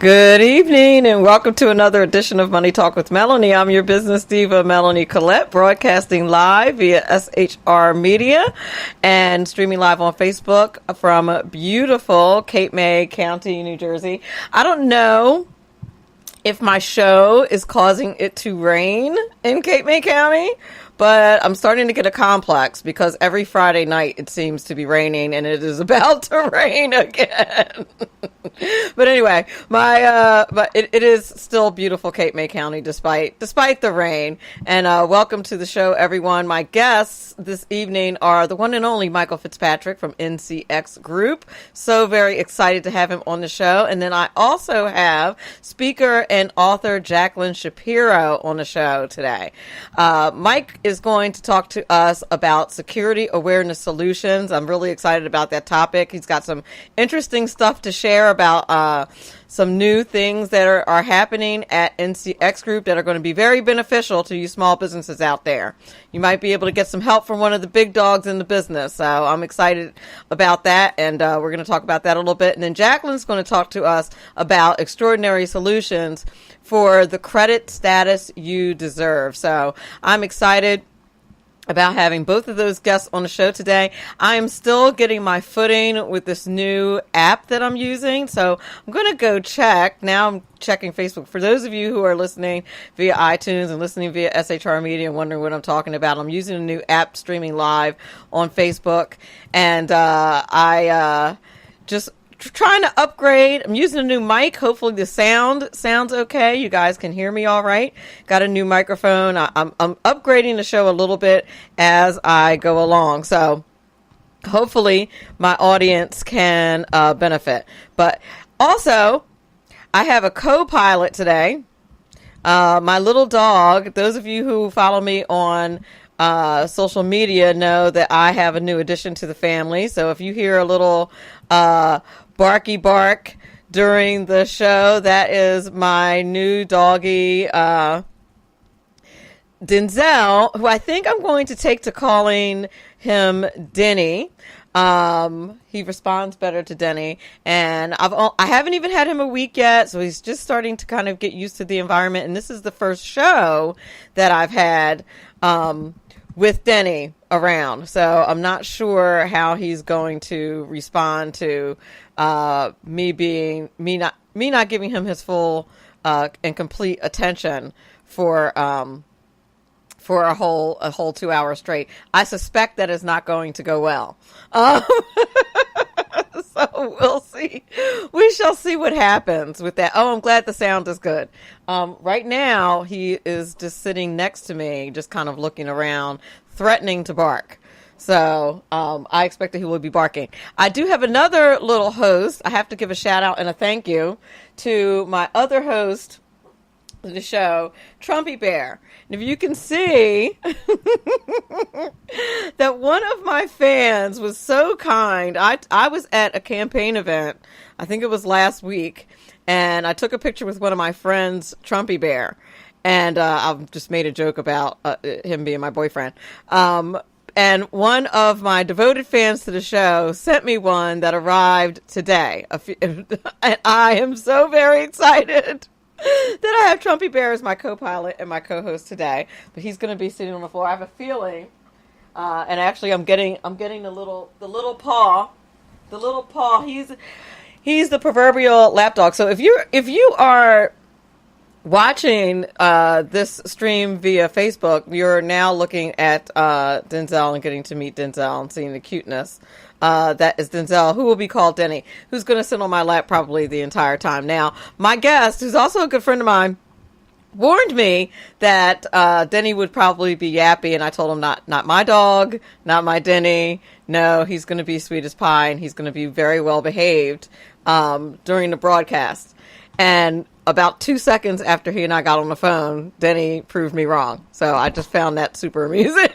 Good evening and welcome to another edition of Money Talk with Melanie. I'm your business diva, Melanie Collette, broadcasting live via SHR Media and streaming live on Facebook from beautiful Cape May County, New Jersey. I don't know if my show is causing it to rain in Cape May County, but I'm starting to get a complex because every Friday night it seems to be raining and it is about to rain again. But anyway, but it is still beautiful Cape May County despite the rain. And welcome to the show, everyone. My guests this evening are the one and only Michael Fitzpatrick from NCX Group. So very excited to have him on the show. And then I also have speaker and author Jacklyn Shapiro on the show today. Mike is going to talk to us about security awareness solutions. I'm really excited about that topic. He's got some interesting stuff to share about some new things that are happening at NCX Group that are going to be very beneficial to you small businesses out there. You might be able to get some help from one of the big dogs in the business. So I'm excited about that, and we're going to talk about that a little bit. And then Jacklyn's going to talk to us about extraordinary solutions for the credit status you deserve. So I'm excited about having both of those guests on the show today. I am still getting my footing with this new app that I'm using. So I'm going to go check. Now I'm checking Facebook. For those of you who are listening via iTunes and listening via SHR Media and wondering what I'm talking about, I'm using a new app streaming live on Facebook. And I just trying to upgrade. I'm using a new mic. Hopefully the sound sounds okay. You guys can hear me all right. Got a new microphone. I'm upgrading the show a little bit as I go along. So hopefully my audience can benefit. But also, I have a co-pilot today. My little dog, those of you who follow me on social media know that I have a new addition to the family. So if you hear a little barky bark during the show, that is my new doggy, Denzel, who I think I'm going to take to calling him Denny. He responds better to Denny, and I haven't even had him a week yet, so he's just starting to kind of get used to the environment. And this is the first show that I've had with Denny around, so I'm not sure how he's going to respond to me not giving him his full and complete attention for a whole 2 hours straight. I suspect that is not going to go well. So we'll see. We shall see what happens with that. Oh, I'm glad the sound is good. Right now, he is just sitting next to me, just kind of looking around, threatening to bark. So I expect that he will be barking. I do have another little host. I have to give a shout out and a thank you to my other host of the show, Trumpy Bear. And if you can see that one of my fans was so kind. I was at a campaign event, I think it was last week, and I took a picture with one of my friends, Trumpy Bear. And I've just made a joke about him being my boyfriend. And one of my devoted fans to the show sent me one that arrived today. And I am so very excited that I have Trumpy Bear as my co-pilot and my co-host today. But he's going to be sitting on the floor. I have a feeling, and actually I'm getting the little paw. He's the proverbial lapdog. So if you are watching this stream via Facebook, you're now looking at Denzel and getting to meet Denzel and seeing the cuteness. That is Denzel, who will be called Denny, who's going to sit on my lap probably the entire time. Now, my guest, who's also a good friend of mine, warned me that Denny would probably be yappy, and I told him not my dog, not my Denny. No, he's going to be sweet as pie, and he's going to be very well behaved during the broadcast. And about 2 seconds after he and I got on the phone, Denny proved me wrong. So I just found that super amusing.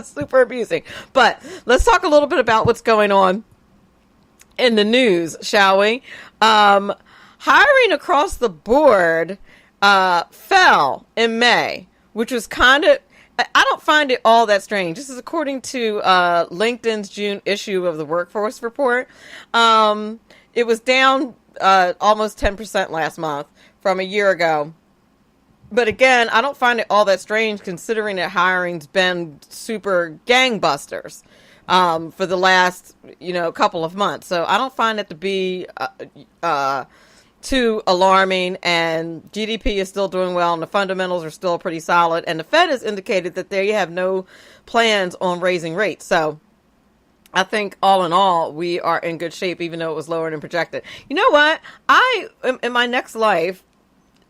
Super amusing. But let's talk a little bit about what's going on in the news, shall we? Hiring across the board fell in May, which was kind of, I don't find it all that strange. This is according to LinkedIn's June issue of the Workforce Report. It was down almost 10% last month from a year ago. But again, I don't find it all that strange considering that hiring's been super gangbusters for the last, couple of months. So I don't find it to be too alarming, and GDP is still doing well, and the fundamentals are still pretty solid. And the Fed has indicated that they have no plans on raising rates. So I think all in all, we are in good shape, even though it was lower than projected. You know what? In my next life,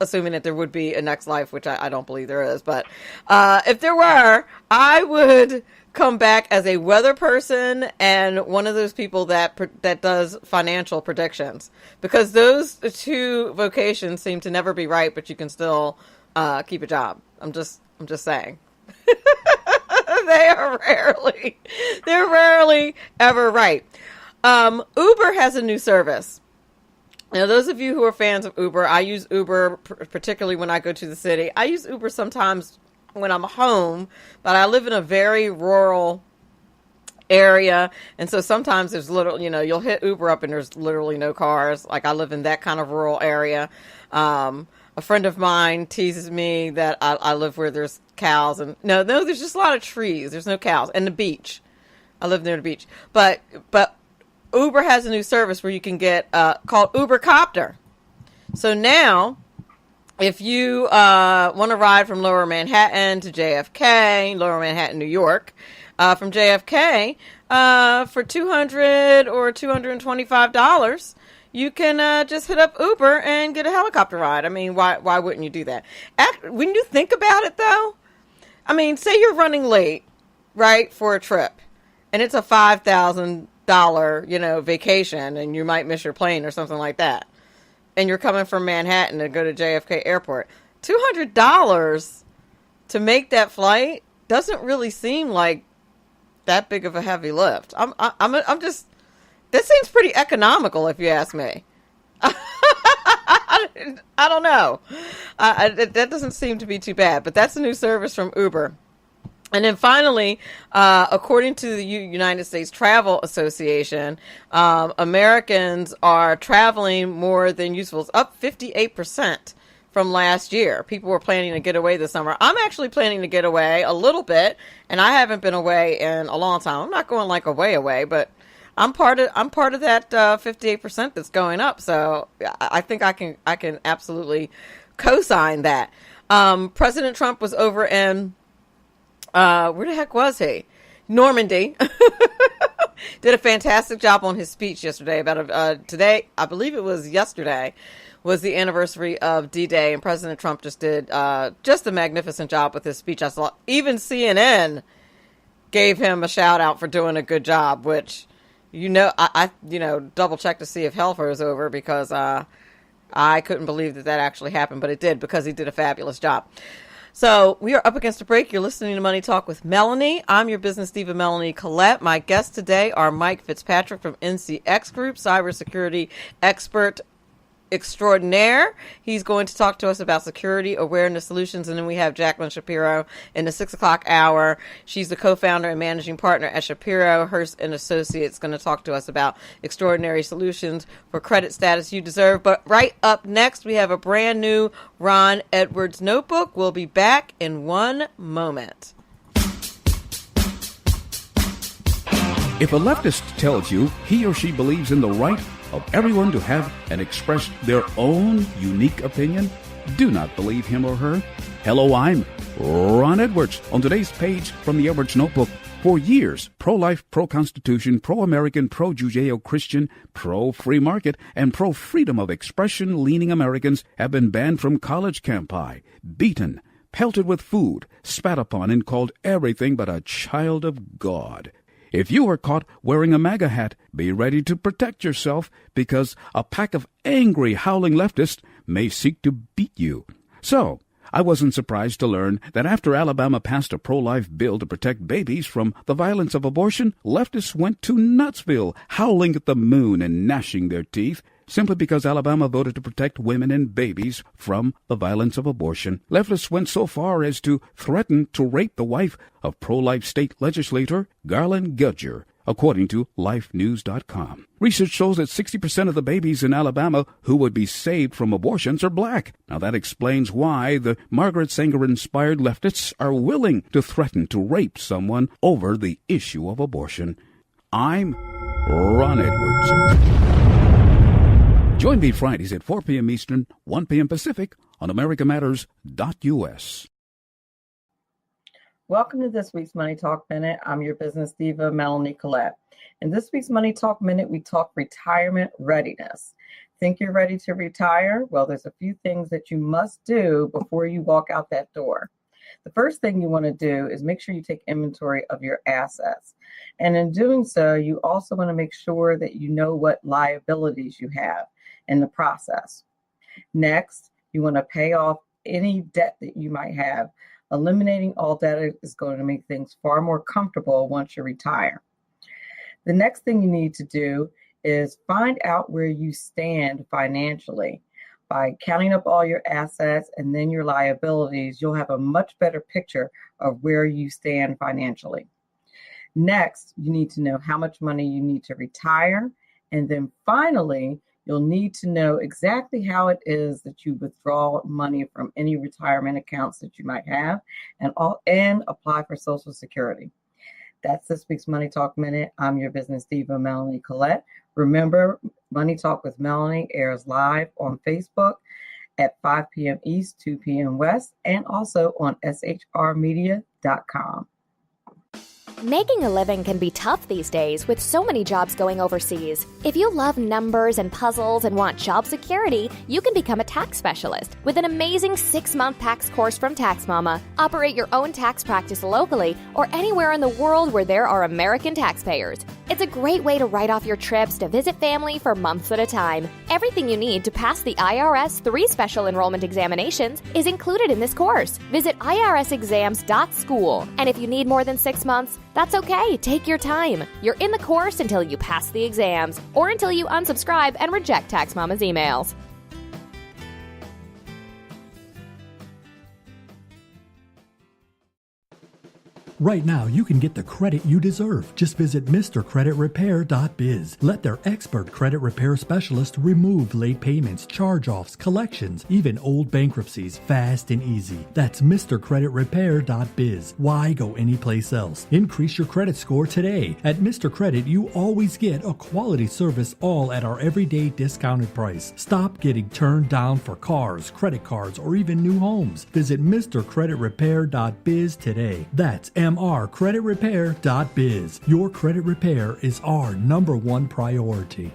assuming that there would be a next life, which I don't believe there is, but if there were, I would come back as a weather person and one of those people that does financial predictions, because those two vocations seem to never be right, but you can still keep a job. I'm just saying. They're rarely ever right. Uber has a new service. Now, those of you who are fans of Uber, I use Uber particularly when I go to the city. I use Uber sometimes when I'm home, but I live in a very rural area, and so sometimes there's you'll hit Uber up and there's literally no cars. Like, I live in that kind of rural area. A friend of mine teases me that I live where there's cows, and no, there's just a lot of trees. There's no cows, and the beach. I live near the beach, but Uber has a new service where you can get called Uber Copter. So now, if you want to ride from Lower Manhattan to JFK, Lower Manhattan, New York, from JFK for $200 or $225, you can just hit up Uber and get a helicopter ride. I mean, why wouldn't you do that? When you think about it, though, I mean, say you're running late, right, for a trip, and it's a $5,000, vacation, and you might miss your plane or something like that, and you're coming from Manhattan to go to JFK Airport. $200 to make that flight doesn't really seem like that big of a heavy lift. I'm just, that seems pretty economical if you ask me. I don't know. That doesn't seem to be too bad, but that's a new service from Uber. And then finally, according to the United States Travel Association, Americans are traveling more than usual. It's up 58% from last year. People were planning to get away this summer. I'm actually planning to get away a little bit, and I haven't been away in a long time. I'm not going like away, but I'm part of that 58% that's going up. So I think I can absolutely co-sign that. President Trump was over in where the heck was he? Normandy. Did a fantastic job on his speech yesterday. Today, I believe it was yesterday, was the anniversary of D-Day, and President Trump just did just a magnificent job with his speech. I saw even CNN gave him a shout out for doing a good job, which I double checked to see if hell froze over, because I couldn't believe that actually happened, but it did, because he did a fabulous job. So we are up against a break. You're listening to Money Talk with Melanie. I'm your business diva, Melanie Collette. My guests today are Mike Fitzpatrick from NCX Group, cybersecurity expert extraordinaire. He's going to talk to us about security awareness solutions. And then we have Jacklyn Shapiro in the 6 o'clock hour. She's the co-founder and managing partner at Shapiro, Hurst and Associates, going to talk to us about extraordinary solutions for credit status you deserve. But right up next, we have a brand new Ron Edwards notebook. We'll be back in one moment. If a leftist tells you he or she believes in the right of everyone to have and express their own unique opinion, do not believe him or her. Hello, I'm Ron Edwards. On today's page from the Edwards Notebook, for years, pro-life, pro-constitution, pro-American, pro-Judeo-Christian, pro-free market, and pro-freedom of expression-leaning Americans have been banned from college campi, beaten, pelted with food, spat upon, and called everything but a child of God. If you are caught wearing a MAGA hat, be ready to protect yourself, because a pack of angry, howling leftists may seek to beat you. So, I wasn't surprised to learn that after Alabama passed a pro-life bill to protect babies from the violence of abortion, leftists went to Nutsville, howling at the moon and gnashing their teeth, simply because Alabama voted to protect women and babies from the violence of abortion. Leftists went so far as to threaten to rape the wife of pro-life state legislator Garland Gudger, according to lifenews.com. Research shows that 60% of the babies in Alabama who would be saved from abortions are black. Now that explains why the Margaret Sanger-inspired leftists are willing to threaten to rape someone over the issue of abortion. I'm Ron Edwards. Join me Fridays at 4 p.m. Eastern, 1 p.m. Pacific on americamatters.us. Welcome to this week's Money Talk Minute. I'm your business diva, Melanie Collette. In this week's Money Talk Minute, we talk retirement readiness. Think you're ready to retire? Well, there's a few things that you must do before you walk out that door. The first thing you want to do is make sure you take inventory of your assets. And in doing so, you also want to make sure that you know what liabilities you have in the process. Next, you want to pay off any debt that you might have. Eliminating all debt is going to make things far more comfortable once you retire. The next thing you need to do is find out where you stand financially. By counting up all your assets and then your liabilities, you'll have a much better picture of where you stand financially. Next, you need to know how much money you need to retire. And then finally, you'll need to know exactly how it is that you withdraw money from any retirement accounts that you might have and apply for Social Security. That's this week's Money Talk Minute. I'm your business diva, Melanie Collette. Remember, Money Talk with Melanie airs live on Facebook at 5 p.m. East, 2 p.m. West, and also on shrmedia.com. Making a living can be tough these days with so many jobs going overseas. If you love numbers and puzzles and want job security, you can become a tax specialist with an amazing 6-month tax course from Tax Mama. Operate your own tax practice locally or anywhere in the world where there are American taxpayers. It's a great way to write off your trips to visit family for months at a time. Everything you need to pass the IRS 3 special enrollment examinations is included in this course. Visit irsexams.school. And if you need more than 6 months, that's okay. Take your time. You're in the course until you pass the exams or until you unsubscribe and reject Tax Mama's emails. Right now, you can get the credit you deserve. Just visit MrCreditRepair.biz. Let their expert credit repair specialist remove late payments, charge-offs, collections, even old bankruptcies fast and easy. That's MrCreditRepair.biz. Why go anyplace else? Increase your credit score today. At Mr. Credit, you always get a quality service all at our everyday discounted price. Stop getting turned down for cars, credit cards, or even new homes. Visit MrCreditRepair.biz today. That's MrCreditRepair.biz. Your credit repair is our #1 priority.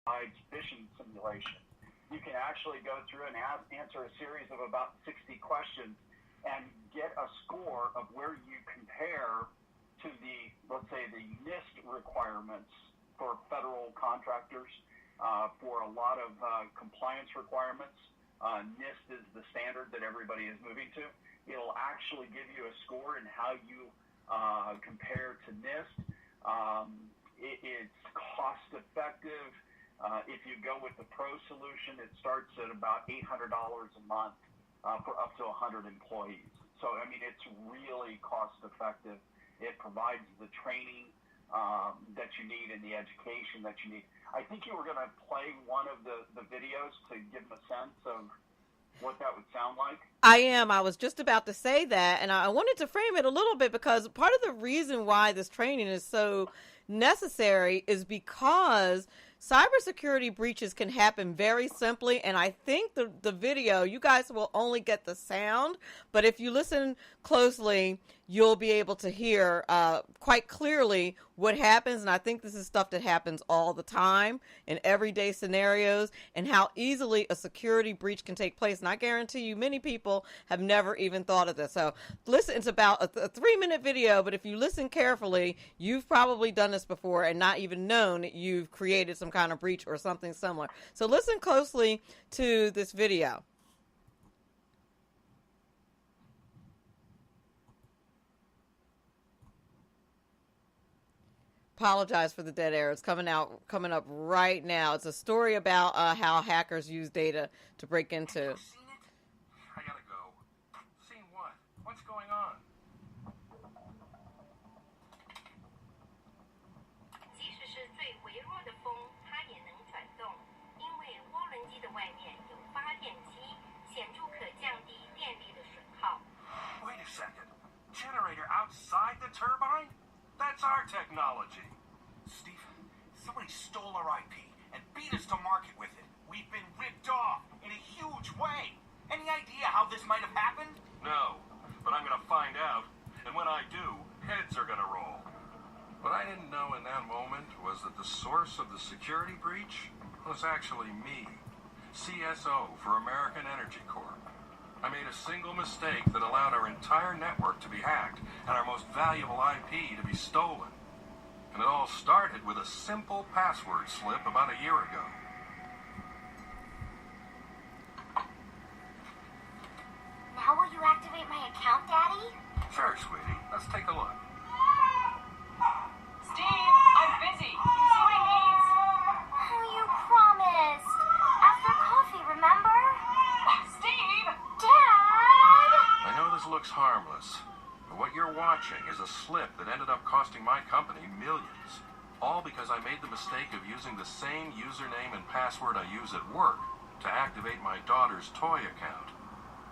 phishing simulation. You can actually go through and answer a series of about 60 questions and get a score of where you compare to the, let's say, the NIST requirements for federal contractors, for a lot of compliance requirements. NIST is the standard that everybody is moving to. It'll actually give you a score in how you compare to NIST. It's cost effective. If you go with the Pro solution, it starts at about $800 a month for up to 100 employees. So, I mean, it's really cost effective. It provides the training that you need and the education that you need. I think you were going to play one of the videos to give them a sense of what that would sound like. I am. I was just about to say that, and I wanted to frame it a little bit because part of the reason why this training is so necessary is because cybersecurity breaches can happen very simply, and I think the video, you guys will only get the sound, but if you listen closely, you'll be able to hear quite clearly what happens, and I think this is stuff that happens all the time in everyday scenarios, and how easily a security breach can take place, and I guarantee you many people have never even thought of this. So listen, it's about a 3-minute video, but if you listen carefully, you've probably done this before and not even known that you've created some kind of breach or something similar. So listen closely to this video. Apologize for the dead air. It's coming up right now. It's a story about how hackers use data to break into. Have you seen it? I gotta go. Seen what? What's going on? 即使是最微弱的风，它也能转动，因为涡轮机的外面有发电机，显著可降低电力的损耗。 Wait a second. Generator outside the turbine? That's our technology. Stephen, somebody stole our IP and beat us to market with it. We've been ripped off in a huge way. Any idea how this might have happened? No, but I'm gonna find out. And when I do, heads are gonna roll. What I didn't know in that moment was that the source of the security breach was actually me, CSO for American Energy Corp. I made a single mistake that allowed our entire network to be hacked and our most valuable IP to be stolen. And it all started with a simple password slip about a year ago. Now will you activate my account, Daddy? Sure, sweetie. Let's take a look. Steve, I'm busy. You see what he needs? Oh, you promised. After coffee, remember? Steve! Dad! I know this looks harmless, but what you're watching is a slip that ended up costing my company millions. All because I made the mistake of using the same username and password I use at work to activate my daughter's toy account.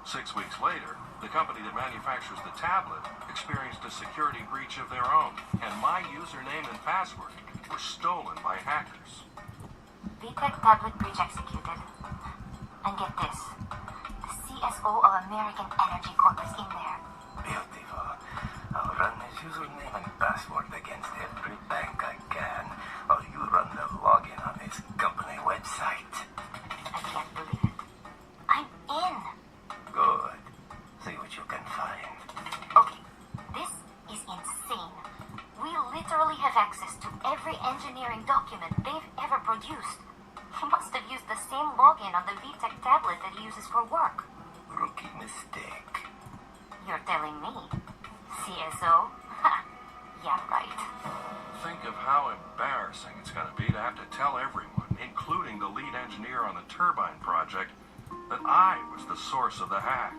6 weeks later, the company that manufactures the tablet experienced a security breach of their own, and my username and password were stolen by hackers. VTech tablet breach executed. And get this. The CSO of American Energy Corp is in there. Beautiful. I'll run his username and password against every bank I can, while you run the login on his company website. I can't believe it. I'm in. Good. See what you can find. Okay, this is insane. We literally have access to every engineering document they've ever produced. He must have used the same login on the VTech tablet that he uses for work. Rookie mistake. You're telling me? CSO? Ha! Yeah, right. Think of how embarrassing it's going to be to have to tell everyone, including the lead engineer on the turbine project, that I was the source of the hack.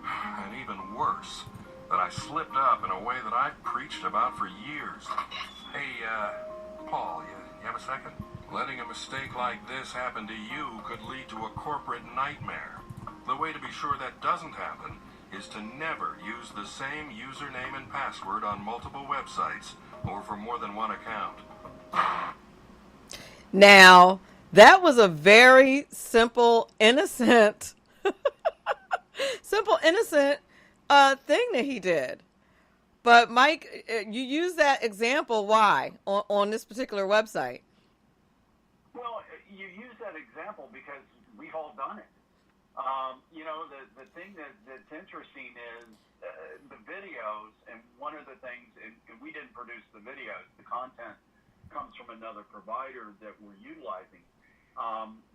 And even worse, that I slipped up in a way that I've preached about for years. Hey, Paul, you have a second? Letting a mistake like this happen to you could lead to a corporate nightmare. The way to be sure that doesn't happen is to never use the same username and password on multiple websites or for more than one account. Now, that was a very simple, innocent, thing that he did. But Mike, you use that example. Why on this particular website? Well, example because we've all done it. The thing that's interesting is the videos, and one of the things, and we didn't produce the videos, the content comes from another provider that we're utilizing.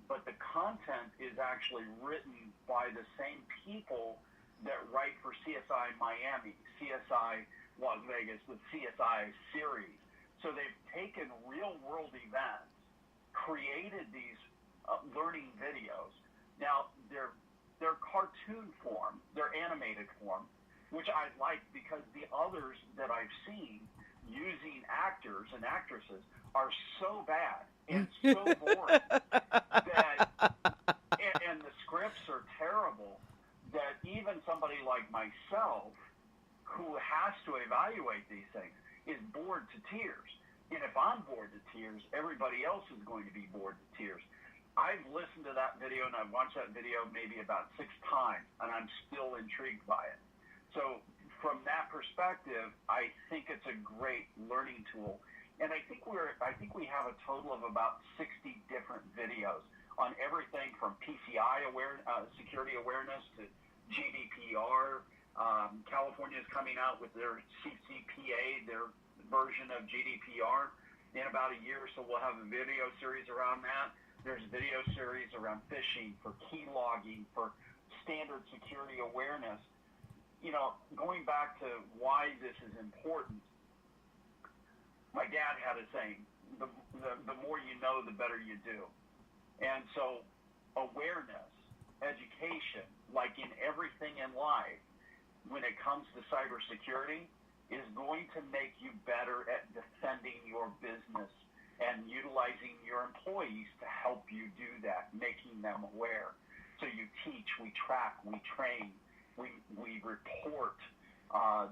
But the content is actually written by the same people that write for CSI Miami, CSI Las Vegas, the CSI series. So they've taken real-world events, created these learning videos. Now, they're cartoon form, they're animated form, which I like because the others that I've seen using actors and actresses are so bad and so boring and the scripts are terrible that even somebody like myself who has to evaluate these things is bored to tears. And if I'm bored to tears, everybody else is going to be bored to tears. I've listened to that video and I've watched that video maybe about 6 times, and I'm still intrigued by it. So from that perspective, I think it's a great learning tool. And I think we have a total of about 60 different videos on everything from PCI security awareness to GDPR. California is coming out with their CCPA, their version of GDPR, in about a year, so we'll have a video series around that. There's video series around phishing, for key logging, for standard security awareness. Going back to why this is important, my dad had a saying, the more you know, the better you do. And so awareness, education, like in everything in life, when it comes to cybersecurity, is going to make you better at defending your business and utilizing your employees to help you do that, making them aware. So you teach, we track, we train, we report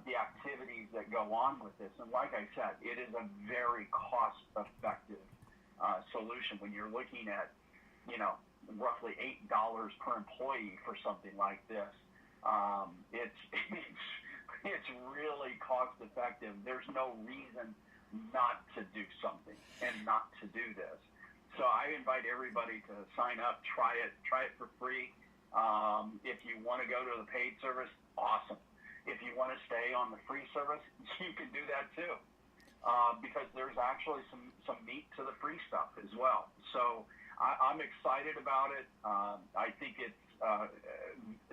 the activities that go on with this. And like I said, it is a very cost-effective solution when you're looking at, roughly $8 per employee for something like this. It's really cost-effective. There's no reason not to do something and not to do this. So I invite everybody to sign up, try it for free. If you want to go to the paid service, awesome. If you want to stay on the free service, you can do that too, because there's actually some meat to the free stuff as well. So I'm excited about it. I think it's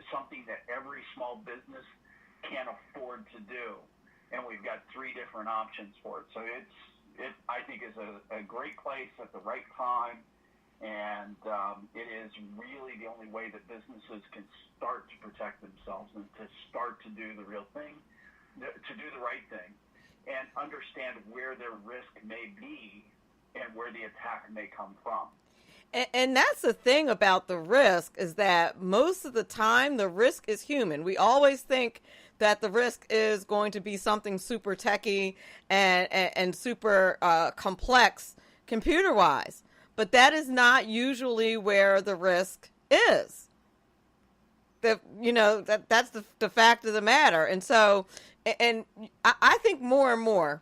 something that every small business can afford to do. And we've got 3 different options for it. So I think is a great place at the right time, and it is really the only way that businesses can start to protect themselves and to start to do the real thing, to do the right thing, and understand where their risk may be and where the attack may come from. And that's the thing about the risk, is that most of the time the risk is human. We always think that the risk is going to be something super techy and super complex computer-wise. But that is not usually where the risk is. That's the fact of the matter. And so, and I think more and more,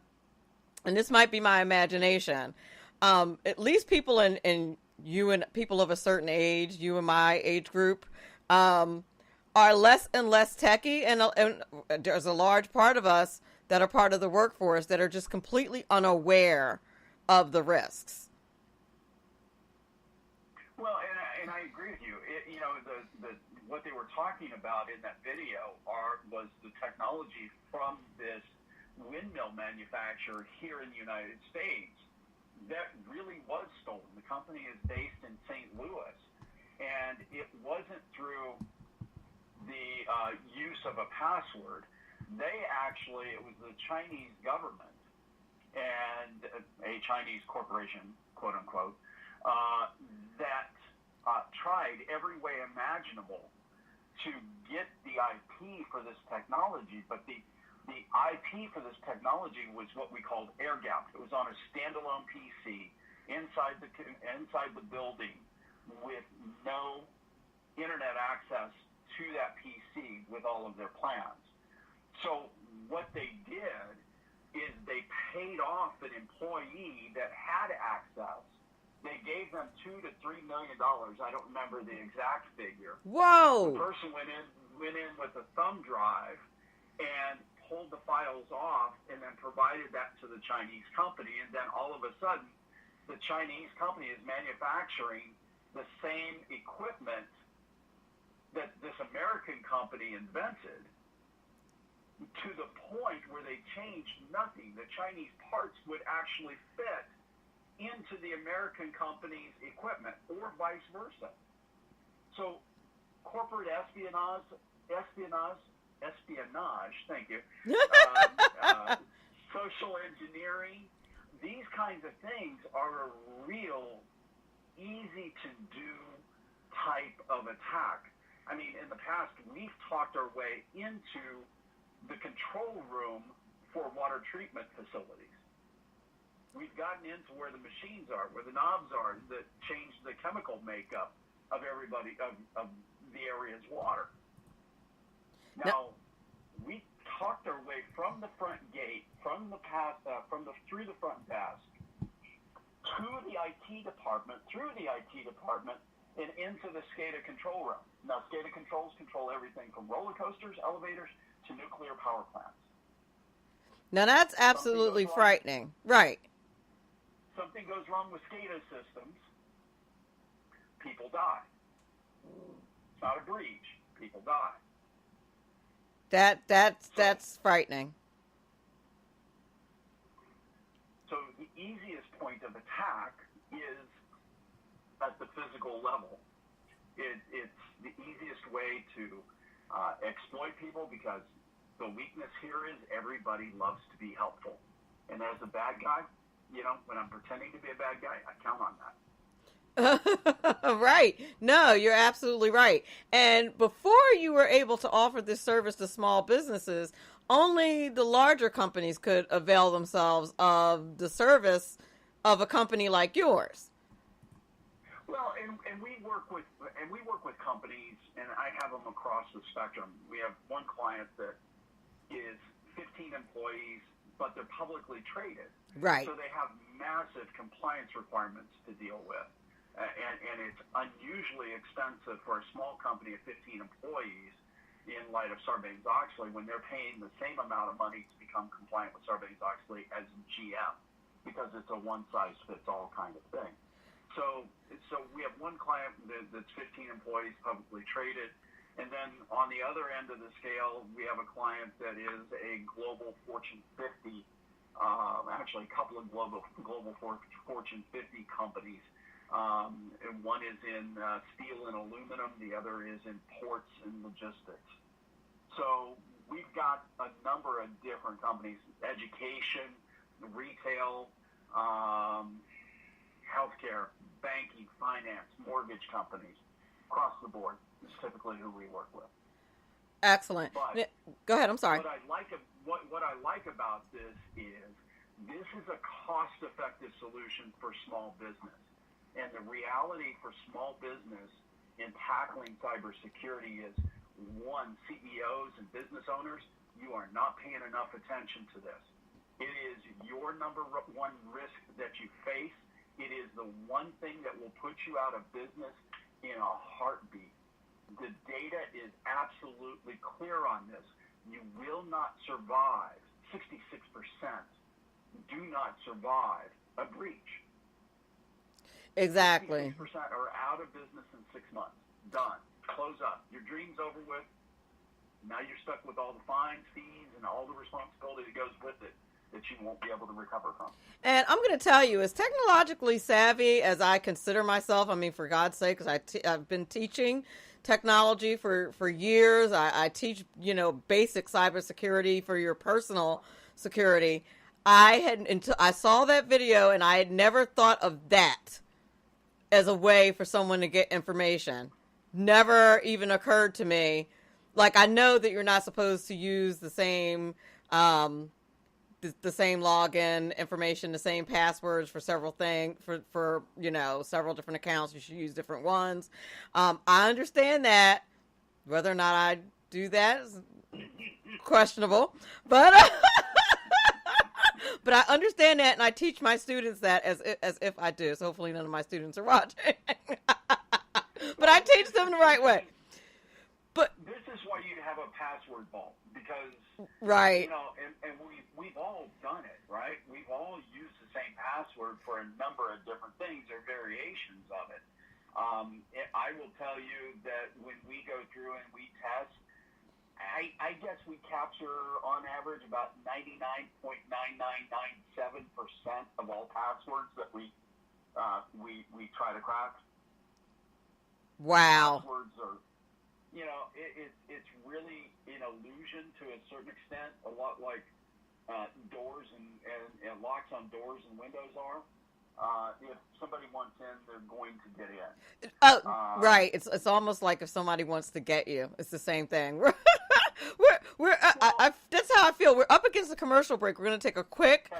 and this might be my imagination, at least people in you and people of a certain age, you and my age group, are less and less techie, and there's a large part of us that are part of the workforce that are just completely unaware of the risks. Well, and I agree with you. What they were talking about in that video was the technology from this windmill manufacturer here in the United States that really was stolen. The company is based in St. Louis, and it wasn't through the use of a password. It was the Chinese government and a Chinese corporation, quote unquote, that tried every way imaginable to get the IP for this technology, but the IP for this technology was what we called air-gapped. It was on a standalone PC inside the building with no internet access to that PC with all of their plans. So what they did is they paid off an employee that had access. They gave gave them $2 to $3 million. I don't remember the exact figure. Whoa! The person went in with a thumb drive and pulled the files off and then provided that to the Chinese company. And then all of a sudden, the Chinese company is manufacturing the same equipment that this American company invented, to the point where they changed nothing. The Chinese parts would actually fit into the American company's equipment, or vice versa. So corporate espionage, thank you, social engineering, these kinds of things are a real easy-to-do type of attack. I mean, in the past, we've talked our way into the control room for water treatment facilities. We've gotten into where the machines are, where the knobs are that change the chemical makeup of everybody, of the area's water. Now, we talked our way from the front gate, through the front desk, to the IT department, through the IT department, and into the SCADA control room. Now, SCADA controls control everything from roller coasters, elevators, to nuclear power plants. Now, that's absolutely frightening. Right. Something goes wrong with SCADA systems, people die. It's not a breach, people die. That's frightening. So the easiest point of attack is at the physical level. It's the easiest way to exploit people, because the weakness here is everybody loves to be helpful. And as a bad guy, when I'm pretending to be a bad guy, I count on that. Right. No, you're absolutely right. And before you were able to offer this service to small businesses, only the larger companies could avail themselves of the service of a company like yours. Well, and we work with companies, and I have them across the spectrum. We have one client that is 15 employees, but they're publicly traded. Right. So they have massive compliance requirements to deal with. And it's unusually expensive for a small company of 15 employees in light of Sarbanes-Oxley, when they're paying the same amount of money to become compliant with Sarbanes-Oxley as GM, because it's a one-size-fits-all kind of thing. So we have one client that's 15 employees, publicly traded, and then on the other end of the scale, we have a client that is a global Fortune 50, actually a couple of global Fortune 50 companies. And one is in steel and aluminum, the other is in ports and logistics. So we've got a number of different companies: education, retail, healthcare, banking, finance, mortgage companies, across the board is typically who we work with. Excellent. But go ahead. I'm sorry. What I like about this is a cost-effective solution for small business. And the reality for small business in tackling cybersecurity is, one, CEOs and business owners, you are not paying enough attention to this. It is your number one risk that you face. It is the one thing that will put you out of business in a heartbeat. The data is absolutely clear on this. You will not survive. 66% do not survive a breach. Exactly. 66% are out of business in 6 months. Done. Close up. Your dream's over with. Now you're stuck with all the fines, fees, and all the responsibility that goes with it that you won't be able to recover from. And I'm going to tell you, as technologically savvy as I consider myself, I mean, for God's sake, because I've been teaching technology for years. I teach, basic cybersecurity for your personal security. Until I saw that video, and I had never thought of that as a way for someone to get information. Never even occurred to me. Like, I know that you're not supposed to use the same login information, the same passwords for several things, for several different accounts. You should use different ones. I understand that. Whether or not I do that is questionable, but But I understand that, and I teach my students that as if I do. So hopefully none of my students are watching. But I teach them the right way. But this is why you have a password vault, because right, you know, and we've all done it, right? We've all used the same password for a number of different things or variations of it. I will tell you that when we go through and we test, I guess we capture on average about 99.9997% of all passwords that we try to crack. Wow. Passwords are, you know, it's really an illusion to a certain extent, a lot like doors and locks on doors and windows are. If somebody wants in, they're going to get in. Oh, right. It's almost like if somebody wants to get you. It's the same thing. That's how I feel. We're up against a commercial break. We're going to take a quick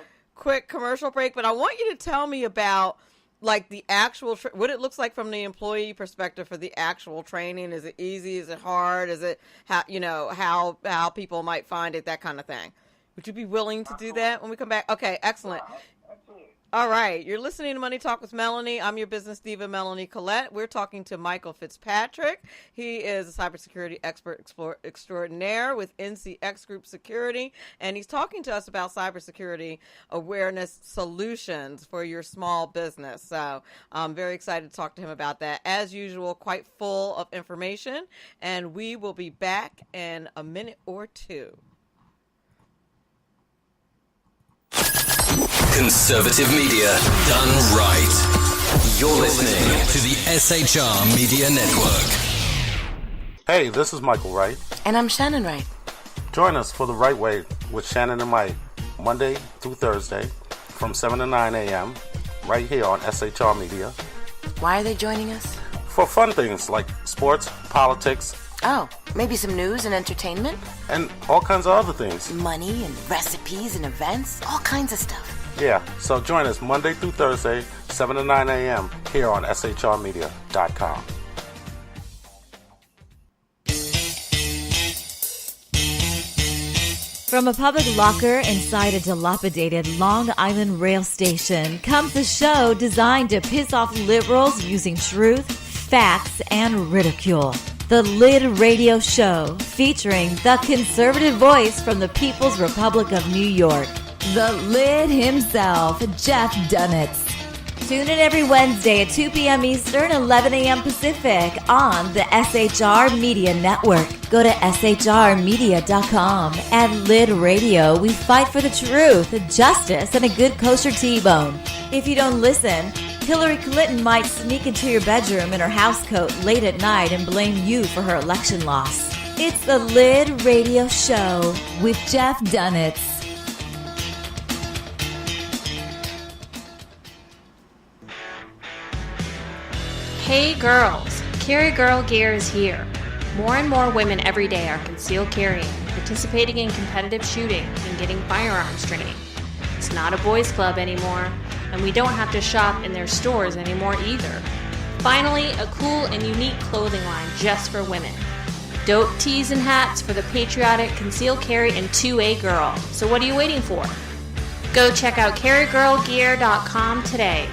commercial break, but I want you to tell me about like the actual what it looks like from the employee perspective for the actual training. Is it easy? Is it hard? Is it how people might find it, that kind of thing? Would you be willing to do that when we come back? Okay, excellent. Yeah, absolutely. All right, you're listening to Money Talk with Melanie. I'm your business diva, Melanie Collette. We're talking to Michael Fitzpatrick. He is a cybersecurity expert extraordinaire with NCX Group Security, and he's talking to us about cybersecurity awareness solutions for your small business. So I'm very excited to talk to him about that. As usual, quite full of information, and we will be back in a minute or two. Conservative media done right. You're listening to the SHR Media Network. Hey, this is Michael Wright. And I'm Shannon Wright. Join us for The Right Way with Shannon and Mike, Monday through Thursday from 7 to 9 a.m. right here on SHR Media. Why are they joining us? For fun things like sports, politics. Oh, maybe some news and entertainment? And all kinds of other things. Money and recipes and events, all kinds of stuff. Yeah, so join us Monday through Thursday, 7 to 9 a.m. here on shrmedia.com. From a public locker inside a dilapidated Long Island rail station comes a show designed to piss off liberals using truth, facts, and ridicule. The Lid Radio Show, featuring the conservative voice from the People's Republic of New York, the Lid himself, Jeff Dunitz. Tune in every Wednesday at 2 p.m. Eastern, 11 a.m. Pacific on the SHR Media Network. Go to shrmedia.com. At Lid Radio, we fight for the truth, justice, and a good kosher T-bone. If you don't listen, Hillary Clinton might sneak into your bedroom in her housecoat late at night and blame you for her election loss. It's the Lid Radio Show with Jeff Dunitz. Hey girls, Carry Girl Gear is here. More and more women every day are concealed carrying, participating in competitive shooting, and getting firearms training. It's not a boys' club anymore, and we don't have to shop in their stores anymore either. Finally, a cool and unique clothing line just for women. Dope tees and hats for the patriotic concealed carry and 2A girl. So what are you waiting for? Go check out carrygirlgear.com today.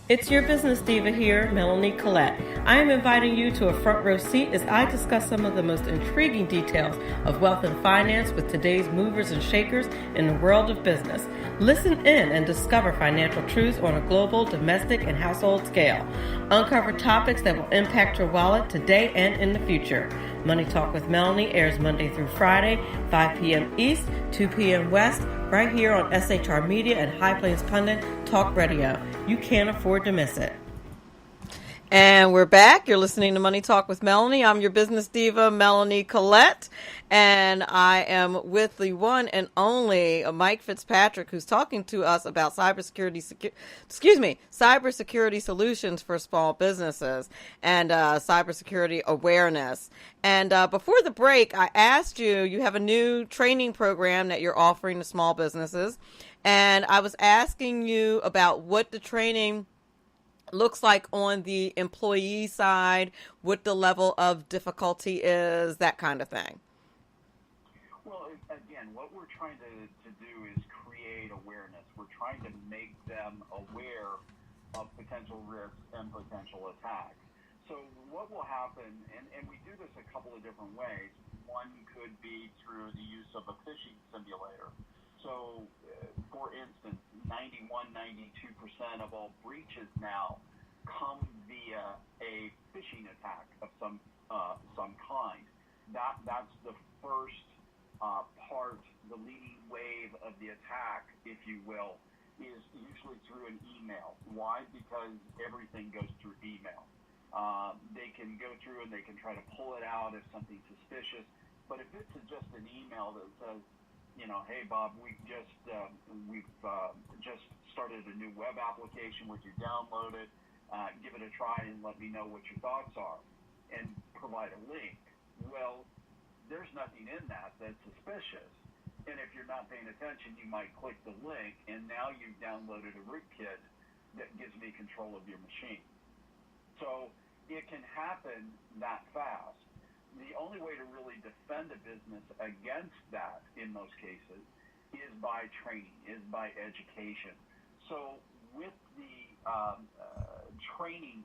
It's your business diva here, Melanie Collette. I am inviting you to a front row seat as I discuss some of the most intriguing details of wealth and finance with today's movers and shakers in the world of business. Listen in and discover financial truths on a global, domestic, and household scale. Uncover topics that will impact your wallet today and in the future. Money Talk with Melanie airs Monday through Friday, 5 p.m. East, 2 p.m. West, right here on SHR Media and High Plains Pundit Talk Radio. You can't afford to miss it. And we're back. You're listening to Money Talk with Melanie. I'm your business diva, Melanie Collette, and I am with the one and only Mike Fitzpatrick, who's talking to us about cybersecurity solutions for small businesses and cybersecurity awareness. And before the break, I asked you have a new training program that you're offering to small businesses, and I was asking you about what the training looks like on the employee side, what the level of difficulty is, that kind of thing. Well, again, what we're trying to do is create awareness. We're trying to make them aware of potential risks and potential attacks. So what will happen, and we do this a couple of different ways. One could be through the use of a phishing simulator. So, for instance, 92% of all breaches now come via a phishing attack of some kind. That's the first part, the leading wave of the attack, if you will, is usually through an email. Why? Because everything goes through email. They can go through and they can try to pull it out if something's suspicious. But if it's just an email that says, hey Bob, we've just started a new web application. Would you download it? Give it a try and let me know what your thoughts are, and provide a link. Well, there's nothing in that that's suspicious. And if you're not paying attention, you might click the link, and now you've downloaded a rootkit that gives me control of your machine. So it can happen that fast. The only way to really defend a business against that, in most cases, is by training, is by education. So with the training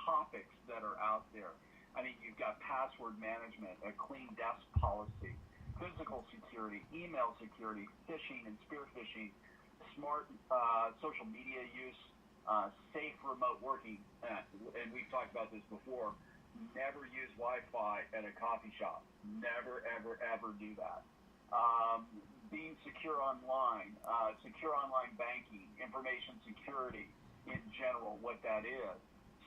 topics that are out there, I mean, you've got password management, a clean desk policy, physical security, email security, phishing and spear phishing, smart social media use, safe remote working, and we've talked about this before. Never use Wi-Fi at a coffee shop. Never, ever, ever do that. Being secure online banking, information security in general, what that is.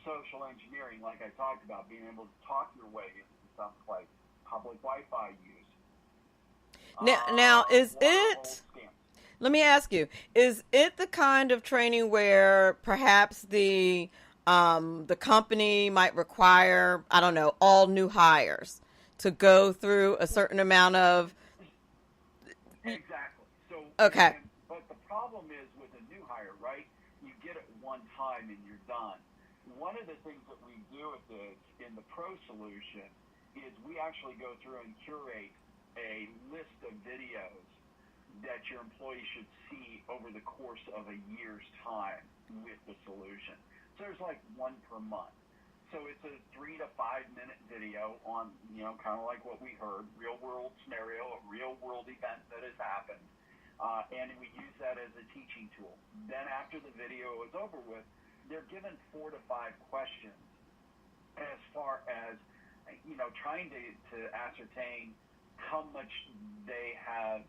Social engineering, like I talked about, being able to talk your way into someplace. Public Wi-Fi use. Now is it... Let me ask you, is it the kind of training where perhaps the company might require, I don't know, all new hires to go through a certain amount of... Exactly. So, okay. But the problem is with a new hire, right? You get it one time and you're done. One of the things that we do with this in the Pro solution is we actually go through and curate a list of videos that your employees should see over the course of a year's time with the solution. So there's like one per month. So it's a 3 to 5 minute video on, kind of like what we heard, real world scenario, a real world event that has happened. And we use that as a teaching tool. Then after the video is over with, they're given 4 to 5 questions as far as, trying to ascertain how much they have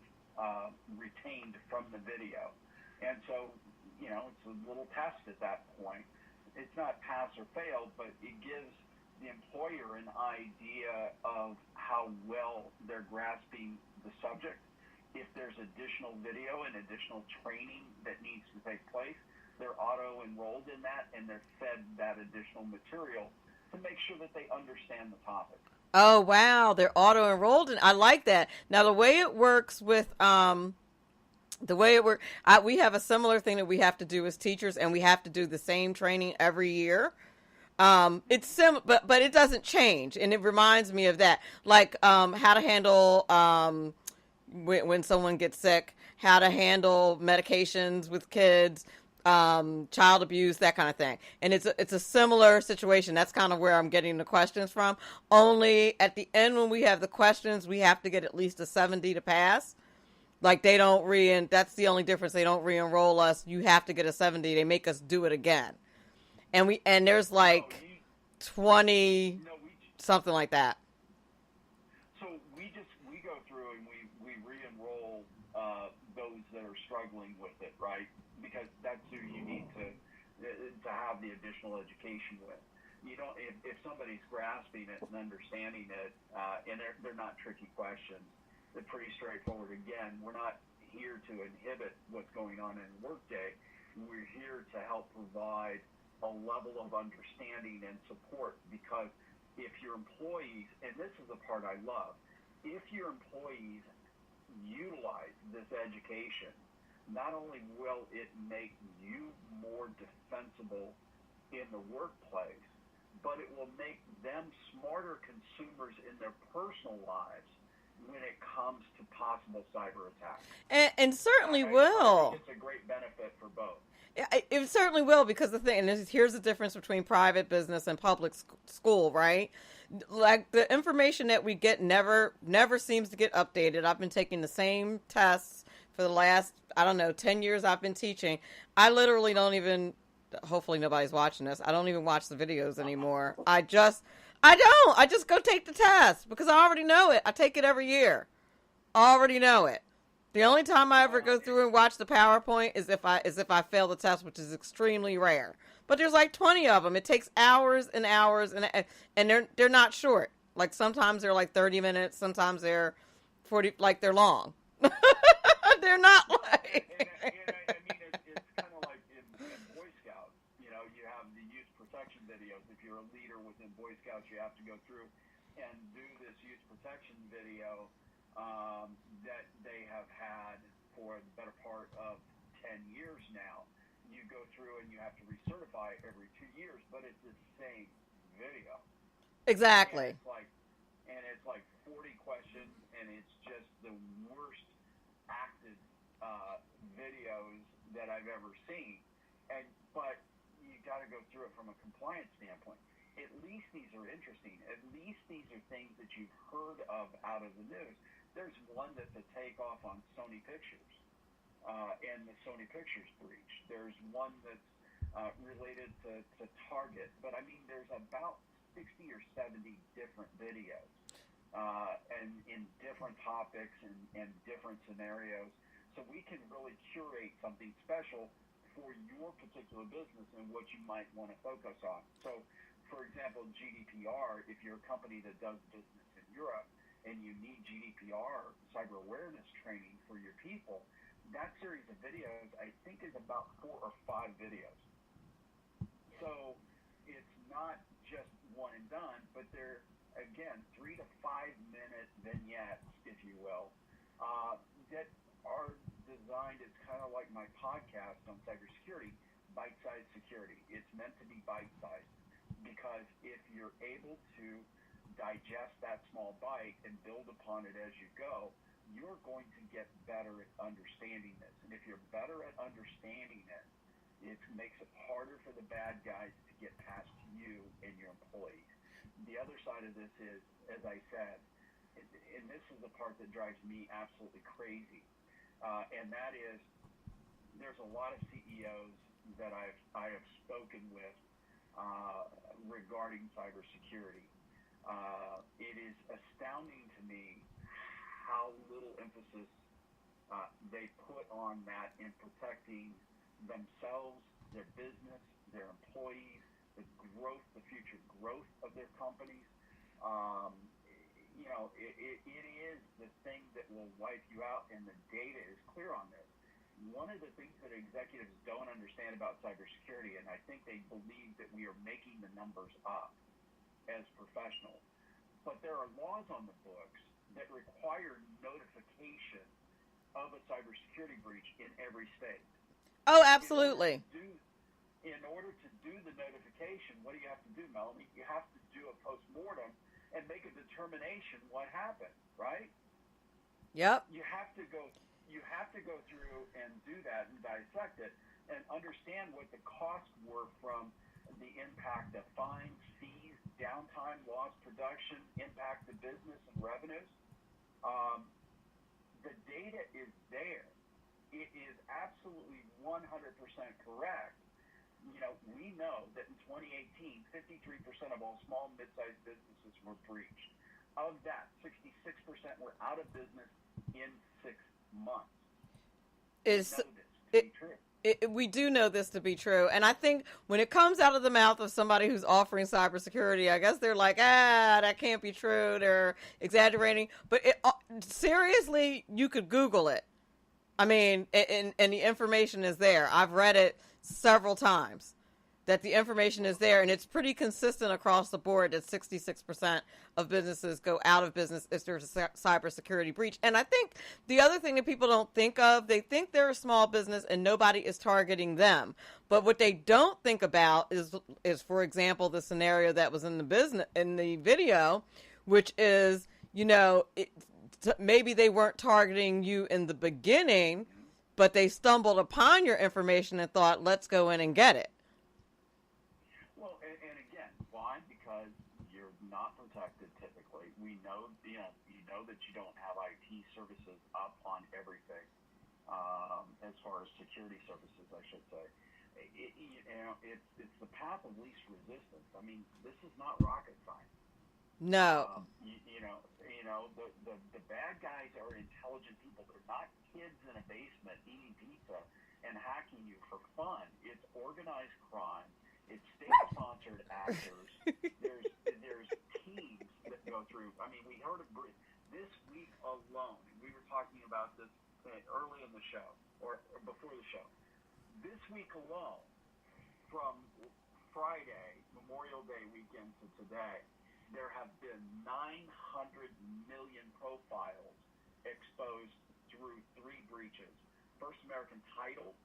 retained from the video. And so, it's a little test at that point. It's not pass or fail, but it gives the employer an idea of how well they're grasping the subject. If there's additional video and additional training that needs to take place, they're auto-enrolled in that, and they're fed that additional material to make sure that they understand the topic. Oh, wow. They're auto-enrolled, and I like that. Now, the way it works with... we have a similar thing that we have to do as teachers, and we have to do the same training every year. It's but it doesn't change, and it reminds me of that, like how to handle when someone gets sick, how to handle medications with kids, child abuse, that kind of thing. And it's a similar situation. That's kind of where I'm getting the questions from. Only at the end when we have the questions, we have to get at least a 70 to pass. Like they don't that's the only difference. They don't re-enroll us. You have to get a 70. They make us do it again. And there's like 20 something like that. So we go through and we re-enroll those that are struggling with it, right? Because that's who you need to have the additional education with. You don't if somebody's grasping it and understanding it, and they're not tricky questions. They're pretty straightforward. Again, we're not here to inhibit what's going on in Workday. We're here to help provide a level of understanding and support, because if your employees, and this is the part I love, if your employees utilize this education, not only will it make you more defensible in the workplace, but it will make them smarter consumers in their personal lives when it comes comes to possible cyber attacks. And certainly I will. think it's a great benefit for both. It certainly will, because the thing, and here's the difference between private business and public school, right? Like, the information that we get never seems to get updated. I've been taking the same tests for the last, 10 years I've been teaching. I literally don't even, hopefully nobody's watching this, I don't even watch the videos anymore. I just go take the test because I already know it. I take it every year. I already know it. The only time I ever go through and watch the PowerPoint is if I fail the test, which is extremely rare. But there's like 20 of them. It takes hours and hours, and they're not short. Like, sometimes they're like 30 minutes, sometimes they're 40, like they're long. They're not like. It's kind of like in Boy Scouts. You know, you have the youth protection videos. If you're a leader within Boy Scouts, you have to go through and do this youth protection video. That they have had for the better part of 10 years now. You go through and you have to recertify every 2 years, but it's the same video. Exactly. And it's like 40 questions, and it's just the worst acted videos that I've ever seen. But you got to go through it from a compliance standpoint. At least these are interesting. At least these are things that you've heard of out of the news. There's one that's a takeoff on Sony Pictures and the Sony Pictures breach. There's one that's related to Target. But, there's about 60 or 70 different videos and in different topics and different scenarios. So we can really curate something special for your particular business and what you might want to focus on. So, for example, GDPR, if you're a company that does business in Europe, and you need GDPR cyber awareness training for your people, that series of videos, I think, is about 4 or 5 videos. So it's not just one and done, but they're, again, 3 to 5 minute vignettes, if you will, that are designed, it's kind of like my podcast on cybersecurity, bite-sized security. It's meant to be bite-sized, because if you're able to digest that small bite and build upon it as you go, you're going to get better at understanding this. And if you're better at understanding it, it makes it harder for the bad guys to get past you and your employees. The other side of this is, as I said, and this is the part that drives me absolutely crazy, and that is, there's a lot of CEOs that I have spoken with regarding cybersecurity. It is astounding to me how little emphasis they put on that in protecting themselves, their business, their employees, the growth, the future growth of their companies. It is the thing that will wipe you out, and the data is clear on this. One of the things that executives don't understand about cybersecurity, and I think they believe that we are making the numbers up as professionals, but there are laws on the books that require notification of a cybersecurity breach in every state. Oh, absolutely. In order to do the notification, what do you have to do, Melanie? You have to do a postmortem and make a determination what happened, right? Yep. You have to go through and do that and dissect it and understand what the costs were from the impact of fines, fees, downtime, lost production, impact to business and revenues. The data is there. It is absolutely 100% correct. We know that in 2018, 53% of all small and mid-sized businesses were breached. Of that, 66% were out of business in 6 months. We do know this to be true. And I think when it comes out of the mouth of somebody who's offering cybersecurity, I guess they're like, that can't be true. They're exaggerating. But seriously, you could Google it. And the information is there. I've read it several times, that the information is there, and it's pretty consistent across the board that 66% of businesses go out of business if there's a cybersecurity breach. And I think the other thing that people don't think of, they think they're a small business and nobody is targeting them. But what they don't think about is for example, the scenario that was in the video, which is, maybe they weren't targeting you in the beginning, but they stumbled upon your information and thought, let's go in and get it. Well, and again, why? Because you're not protected typically. We know, you know that you don't have IT services up on everything, as far as security services, I should say. It's the path of least resistance. I mean, this is not rocket science. No. The bad guys are intelligent people. They're not kids in a basement eating pizza and hacking you for fun. It's organized crime. It's state-sponsored actors. There's teams that go through. I mean, we heard of this week alone, and we were talking about this early in the show or before the show. This week alone, from Friday, Memorial Day weekend to today, there have been 900 million profiles exposed through 3 breaches. First American title,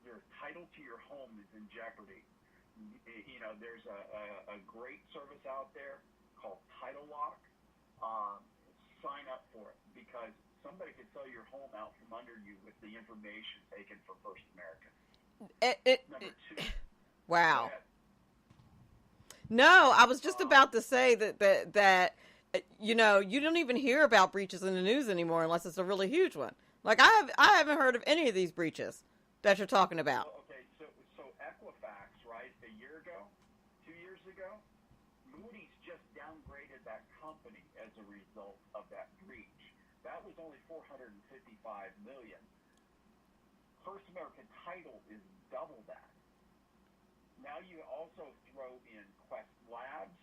your title to your home is in jeopardy. You know, there's a great service out there called Title Lock. Sign up for it because somebody could sell your home out from under you with the information taken from First American. Number 2. Wow. No, I was just about to say that you know, you don't even hear about breaches in the news anymore unless it's a really huge one. Like I haven't heard of any of these breaches that you're talking about. Okay, so Equifax, right? A year ago, 2 years ago, Moody's just downgraded that company as a result of that breach. That was only $455 million. First American Title is double that. Now you also throw in Quest Labs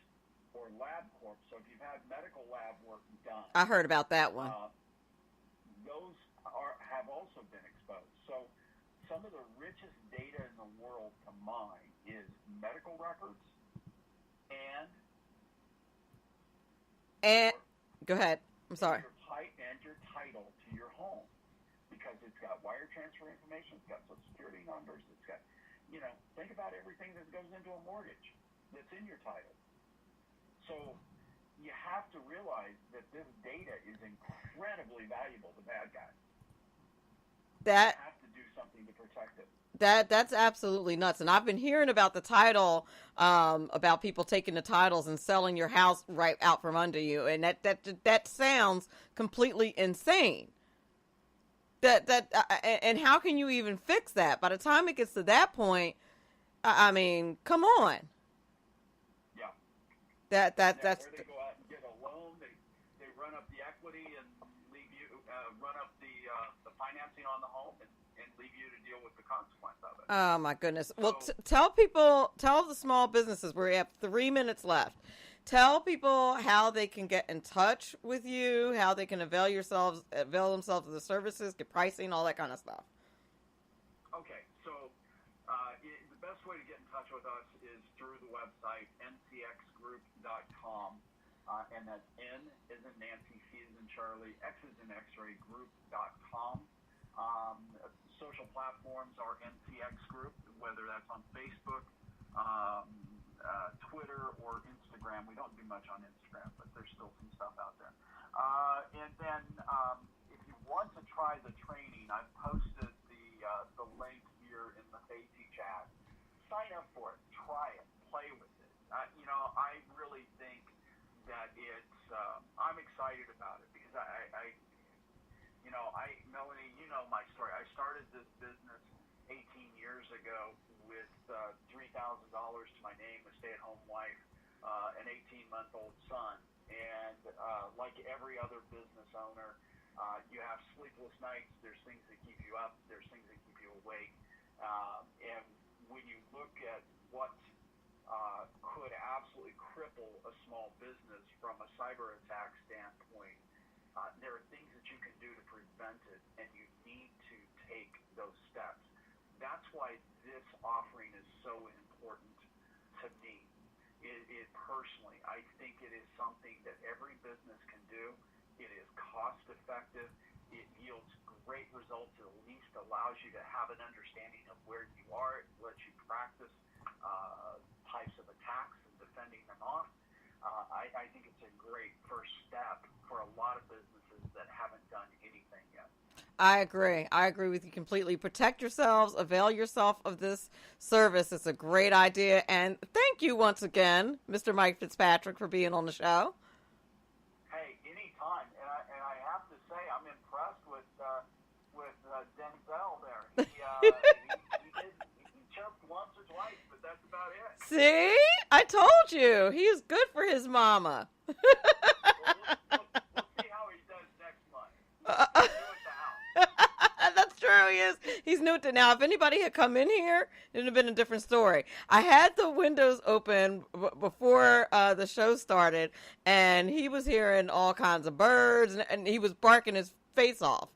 or LabCorp. So if you've had medical lab work done, I heard about that one. Those have also been exposed. So some of the richest data in the world to mine is medical records and go ahead. I'm sorry. And your title to your home, because it's got wire transfer information, it's got Social Security numbers, it's got, you know, think about everything that goes into a mortgage that's in your title. So you have to realize that this data is incredibly valuable to bad guys. You have to do something to protect it. That's absolutely nuts. And I've been hearing about the title, about people taking the titles and selling your house right out from under you. And that sounds completely insane. And how can you even fix that? By the time it gets to that point, I mean, come on. Yeah. That's. Or they go out and get a loan. They run up the equity and leave you run up the financing on the home and leave you to deal with the consequence of it. Oh my goodness. Well, tell the small businesses, we have 3 minutes left. Tell people how they can get in touch with you, how they can avail themselves of the services, get pricing, all that kind of stuff. Okay, so the best way to get in touch with us is through the website ncxgroup.com, and that's N as in Nancy, C as in Charlie, X as in X-ray, group.com. Social platforms are NCX Group, whether that's on Facebook, Twitter, or Instagram. We don't do much on Instagram, but there's still some stuff out there. And then if you want to try the training, I've posted the link here in the Facey chat. Sign up for it. Try it. Play with it. I really think that it's I'm excited about it because Melanie, you know my story. I started this business 18 years ago with $3,000 to my name, a stay-at-home wife, an 18-month-old son. And like every other business owner, you have sleepless nights. There's things that keep you up. There's things that keep you awake. And when you look at what could absolutely cripple a small business from a cyber attack standpoint, there are things that you can do to prevent it, and you need to take those steps. That's why this offering is so important to me. It personally, I think it is something that every business can do. It is cost effective. It yields great results. It at least allows you to have an understanding of where you are. It lets you practice types of attacks and defending them off. I think it's a great first step for a lot of businesses that haven't done anything yet. I agree. I agree with you completely. Protect yourselves. Avail yourself of this service. It's a great idea. And thank you once again, Mr. Mike Fitzpatrick, for being on the show. Hey, anytime. And I have to say, I'm impressed with Denzel there. He chirped once or twice, but that's about it. See? I told you. He's good for his mama. We'll see how he does next month. He's new at the house. That's true. He is. He's new to now. If anybody had come in here, it would have been a different story. I had the windows open before the show started, and he was hearing all kinds of birds, and he was barking his face off.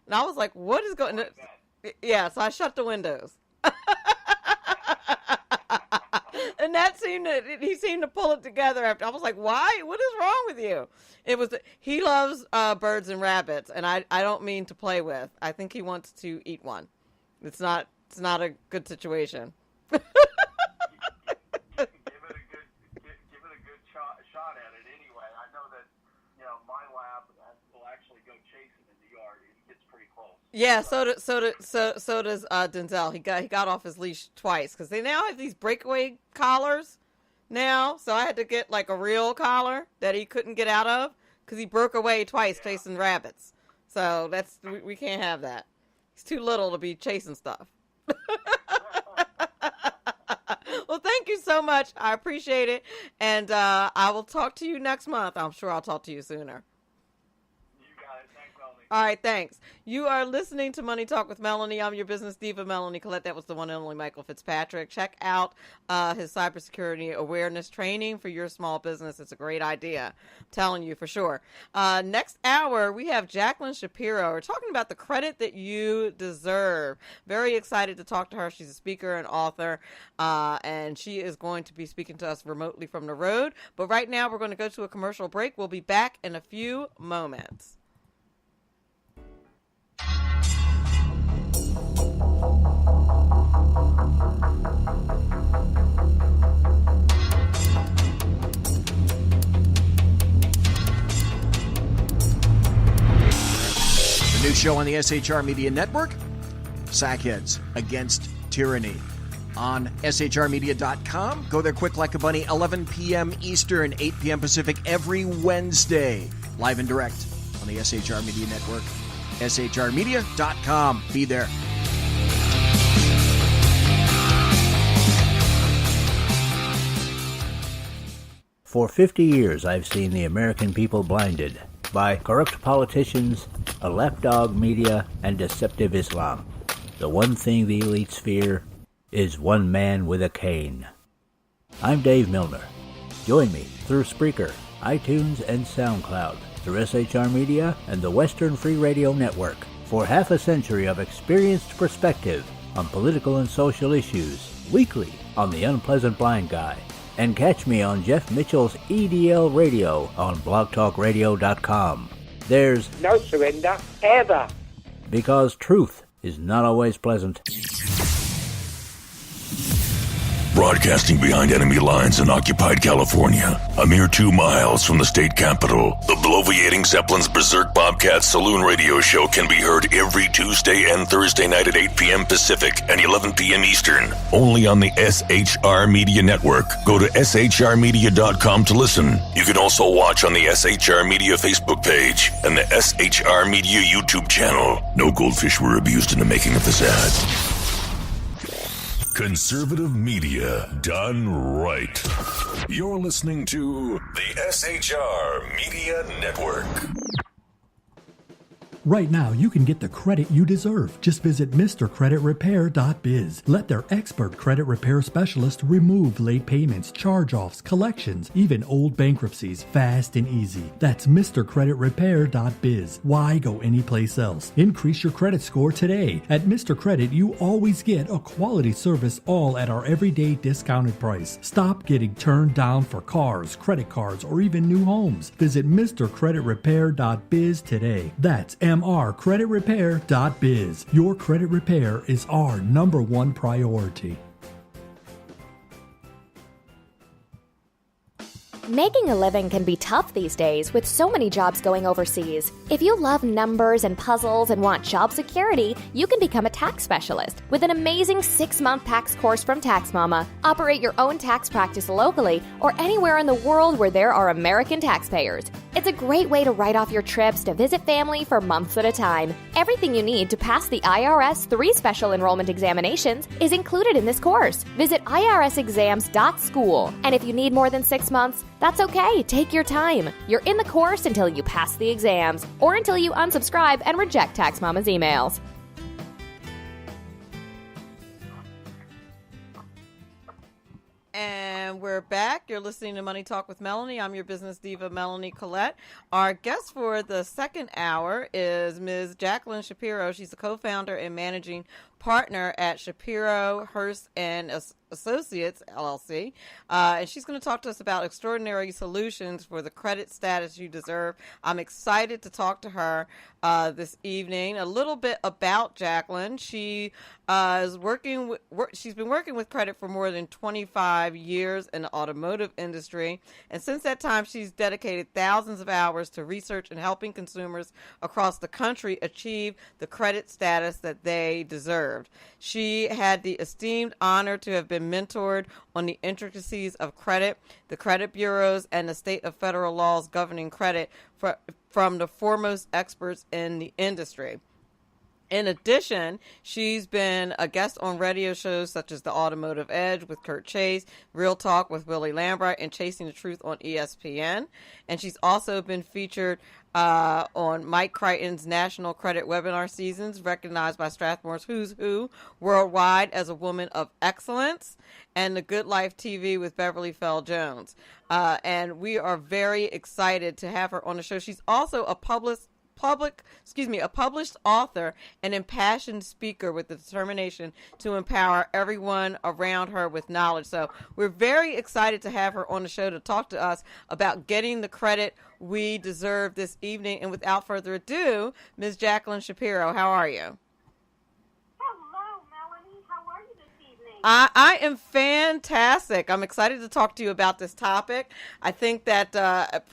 And I was like, what is going on? Yeah, so I shut the windows. And he seemed to pull it together after. I was like, why? What is wrong with you? He loves birds and rabbits, and I don't mean to play with. I think he wants to eat one. It's not a good situation. Give it a good shot at it anyway. I know that, my lab will actually go chasing in the yard. It gets pretty close. Yeah, so does Denzel. He got off his leash twice because they now have these breakaway collars now. So I had to get like a real collar that he couldn't get out of because he broke away twice chasing rabbits. So we can't have that. He's too little to be chasing stuff. Well, thank you so much. I appreciate it. And I will talk to you next month. I'm sure I'll talk to you sooner. All right, thanks. You are listening to Money Talk with Melanie. I'm your business diva, Melanie Collette. That was the one and only Michael Fitzpatrick. Check out his cybersecurity awareness training for your small business. It's a great idea. I'm telling you for sure. Next hour, we have Jacklyn Shapiro. We're talking about the credit that you deserve. Very excited to talk to her. She's a speaker and author, and she is going to be speaking to us remotely from the road. But right now, we're going to go to a commercial break. We'll be back in a few moments. The new show on the SHR Media Network, Sackheads Against Tyranny. On shrmedia.com. Go there quick like a bunny, 11 p.m. Eastern, 8 p.m. Pacific, every Wednesday. Live and direct on the SHR Media Network. shrmedia.com. Be there. For 50 years, I've seen the American people blinded by corrupt politicians, a lapdog media, and deceptive Islam. The one thing the elites fear is one man with a cane. I'm Dave Milner. Join me through Spreaker, iTunes, and SoundCloud, through SHR Media and the Western Free Radio Network, for half a century of experienced perspective on political and social issues, weekly on The Unpleasant Blind Guy. And catch me on Jeff Mitchell's EDL Radio on blogtalkradio.com. There's no surrender, ever. Because truth is not always pleasant. Broadcasting behind enemy lines in occupied California, a mere 2 miles from the state capital, the bloviating Zeppelin's Berserk Bobcat Saloon radio show can be heard every Tuesday and Thursday night at 8 p.m. Pacific and 11 p.m. Eastern, only on the SHR Media Network. Go to shrmedia.com to listen. You can also watch on the SHR Media Facebook page and the SHR Media YouTube channel. No goldfish were abused in the making of this ad. Conservative media done right. You're listening to the SHR Media Network. Right now, you can get the credit you deserve. Just visit MrCreditRepair.biz. Let their expert credit repair specialist remove late payments, charge-offs, collections, even old bankruptcies, fast and easy. That's MrCreditRepair.biz. Why go anyplace else? Increase your credit score today. At Mr. Credit, you always get a quality service, all at our everyday discounted price. Stop getting turned down for cars, credit cards, or even new homes. Visit MrCreditRepair.biz today. That's mrcreditrepair.biz. Your credit repair is our #1 priority. Making a living can be tough these days with so many jobs going overseas. If you love numbers and puzzles and want job security, you can become a tax specialist with an amazing 6-month tax course from Tax Mama. Operate your own tax practice locally or anywhere in the world where there are American taxpayers. It's a great way to write off your trips to visit family for months at a time. Everything you need to pass the IRS 3 special enrollment examinations is included in this course. Visit irsexams.school. And if you need more than 6 months, that's okay. Take your time. You're in the course until you pass the exams or until you unsubscribe and reject Tax Mama's emails. And we're back. You're listening to Money Talk with Melanie. I'm your business diva, Melanie Collette. Our guest for the second hour is Ms. Jacklyn Shapiro. She's the co-founder and managing partner at Shapiro, Hurst, and Associates, LLC. And she's going to talk to us about extraordinary solutions for the credit status you deserve. I'm excited to talk to her this evening. A little bit about Jacklyn. She she's been working with credit for more than 25 years in the automotive industry. And since that time, she's dedicated thousands of hours to research and helping consumers across the country achieve the credit status that they deserve. She had the esteemed honor to have been mentored on the intricacies of credit, the credit bureaus, and the state of federal laws governing credit from the foremost experts in the industry. In addition, she's been a guest on radio shows such as The Automotive Edge with Kurt Chase, Real Talk with Willie Lambert, and Chasing the Truth on ESPN. And she's also been featured on Mike Crichton's National Credit Webinar Seasons, recognized by Strathmore's Who's Who worldwide as a woman of excellence, and The Good Life TV with Beverly Fell Jones. And we are very excited to have her on the show. She's also a published author and impassioned speaker with the determination to empower everyone around her with knowledge. So we're very excited to have her on the show to talk to us about getting the credit we deserve this evening. And without further ado, Ms. Jacklyn Shapiro, how are you? Hello, Melanie. How are you this evening? I am fantastic. I'm excited to talk to you about this topic. I think that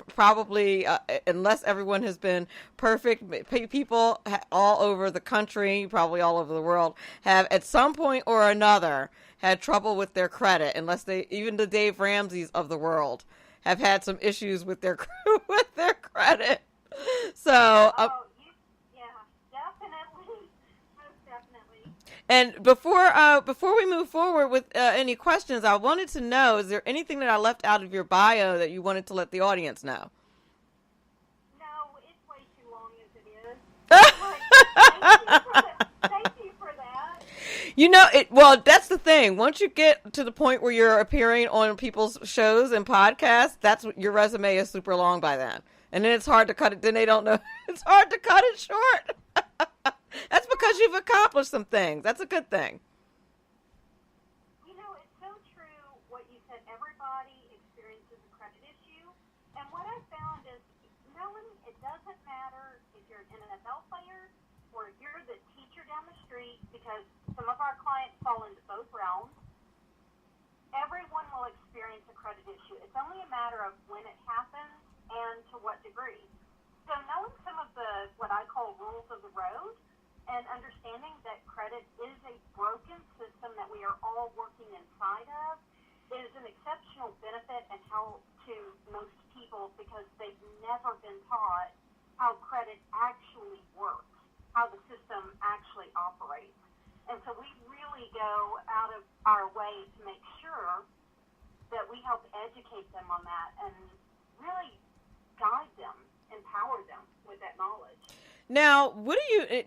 probably, unless everyone has been perfect, people all over the country, probably all over the world, have at some point or another had trouble with their credit, unless even the Dave Ramseys of the world have had some issues with their credit. So, yeah, definitely, most definitely. And before we move forward with any questions, I wanted to know, is there anything that I left out of your bio that you wanted to let the audience know? No, it's way too long as it is. Thank you for that. You know, well, that's the thing. Once you get to the point where you're appearing on people's shows and podcasts, your resume is super long by then. And then it's hard to cut it. Then they don't know. It's hard to cut it short. That's because you've accomplished some things. That's a good thing. You know, it's so true what you said. Everybody experiences a credit issue. And what I found is, Melanie, it doesn't matter if you're an NFL player or if you're the teacher down the street, because some of our clients fall into both realms. Everyone will experience a credit issue. It's only a matter of when it happens and to what degree. So knowing some of the, what I call rules of the road, and understanding that credit is a broken system that we are all working inside of is an exceptional benefit and help to most people, because they've never been taught how credit actually works, how the system actually operates. And so we really go out of our way to make sure that we help educate them on that and really guide them, empower them with that knowledge. Now,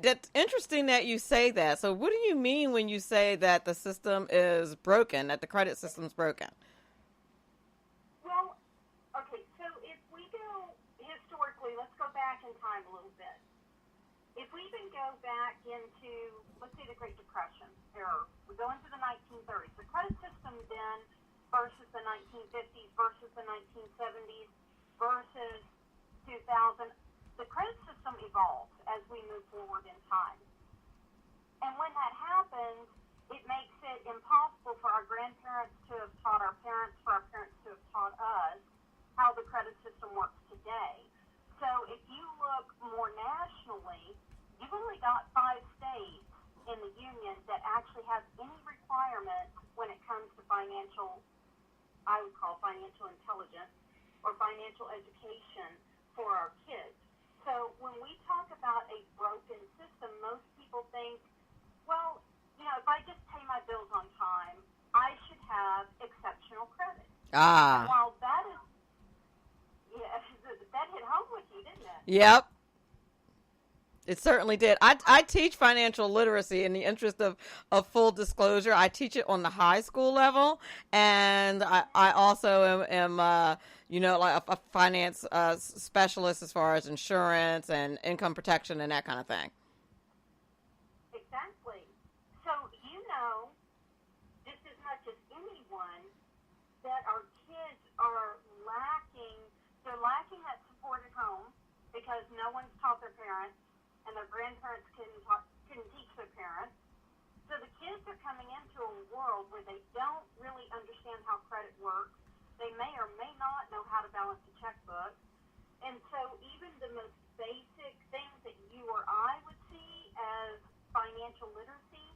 that's interesting that you say that. So what do you mean when you say that the system is broken, that the credit system's broken? Well, okay, so if we go historically, let's go back in time a little bit. If we even go back into, let's say, the Great Depression era, we go into the 1930s. The credit system then versus the 1950s versus the 1970s versus 2000, the credit system evolves as we move forward in time. And when that happens, it makes it impossible for our grandparents to have taught our parents, for our parents to have taught us how the credit system works today. So if you look more nationally, you've only got 5 states in the union that actually have any requirements when it comes to financial, I would call financial intelligence or financial education for our kids. So when we talk about a broken system, most people think, well, if I just pay my bills on time, I should have exceptional credit. Ah. And while that is, that hit home with you, didn't it? Yep. It certainly did. I teach financial literacy in the interest of full disclosure. I teach it on the high school level, and I also am like a finance specialist as far as insurance and income protection and that kind of thing. Exactly. So just as much as anyone, that our kids are lacking. They're lacking that support at home because no one's taught their parents, and their grandparents couldn't teach their parents. So the kids are coming into a world where they don't really understand how credit works. They may or may not know how to balance a checkbook. And so even the most basic things that you or I would see as financial literacy,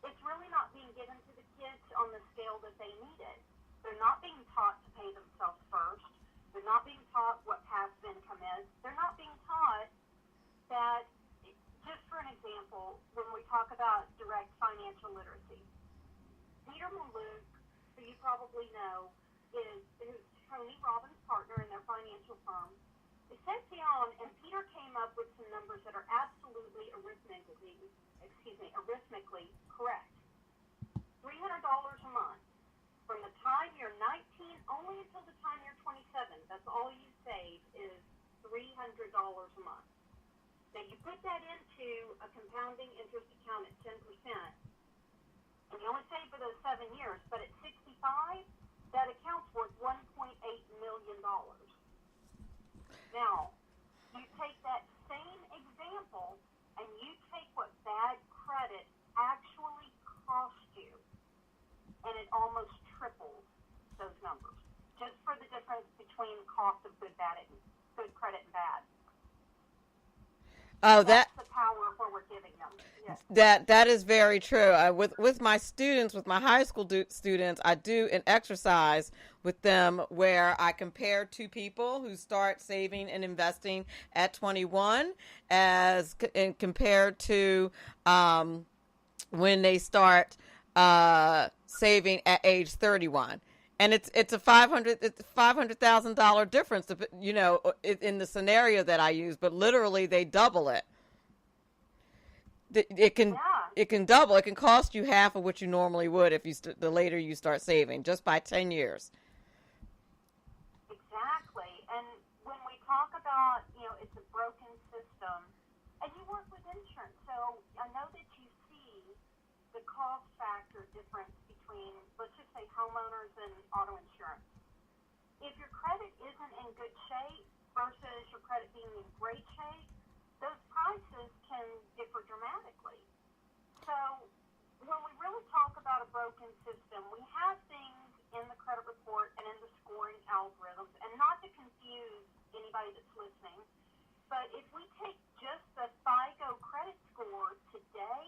it's really not being given to the kids on the scale that they need it. They're not being taught to pay themselves first. They're not being taught what passive income is. They're not being taught that, just for an example, when we talk about direct financial literacy, Peter Maluk, who you probably know, is Tony Robbins' partner in their financial firm. They sat down, and Peter came up with some numbers that are absolutely arithmetically correct. $300 a month. From the time you're 19, only until the time you're 27, that's all you save is $300 a month. Now, you put that into a compounding interest account at 10%, and you only save for those 7 years, but at 65, that account's worth $1.8 million. Now, you take that same example, and you take what bad credit actually cost you, and it almost triples those numbers, just for the difference between the cost of good credit and bad. Oh, that's the power of what we're giving them. Yes. That is very true. With my students, with my high school students, I do an exercise with them where I compare two people who start saving and investing at 21 and compared to when they start saving at age 31. And it's a $500,000 difference, in the scenario that I use, but literally they double it. It can double. It can cost you half of what you normally would if the later you start saving, just by 10 years. Exactly. And when we talk about, it's a broken system, and you work with insurance, so I know that you see the cost factor difference between, let's just say, homeowners and auto insurance. If your credit isn't in good shape versus your credit being in great shape, those prices can differ dramatically. So when we really talk about a broken system, we have things in the credit report and in the scoring algorithms, and not to confuse anybody that's listening, but if we take just the FICO credit score today,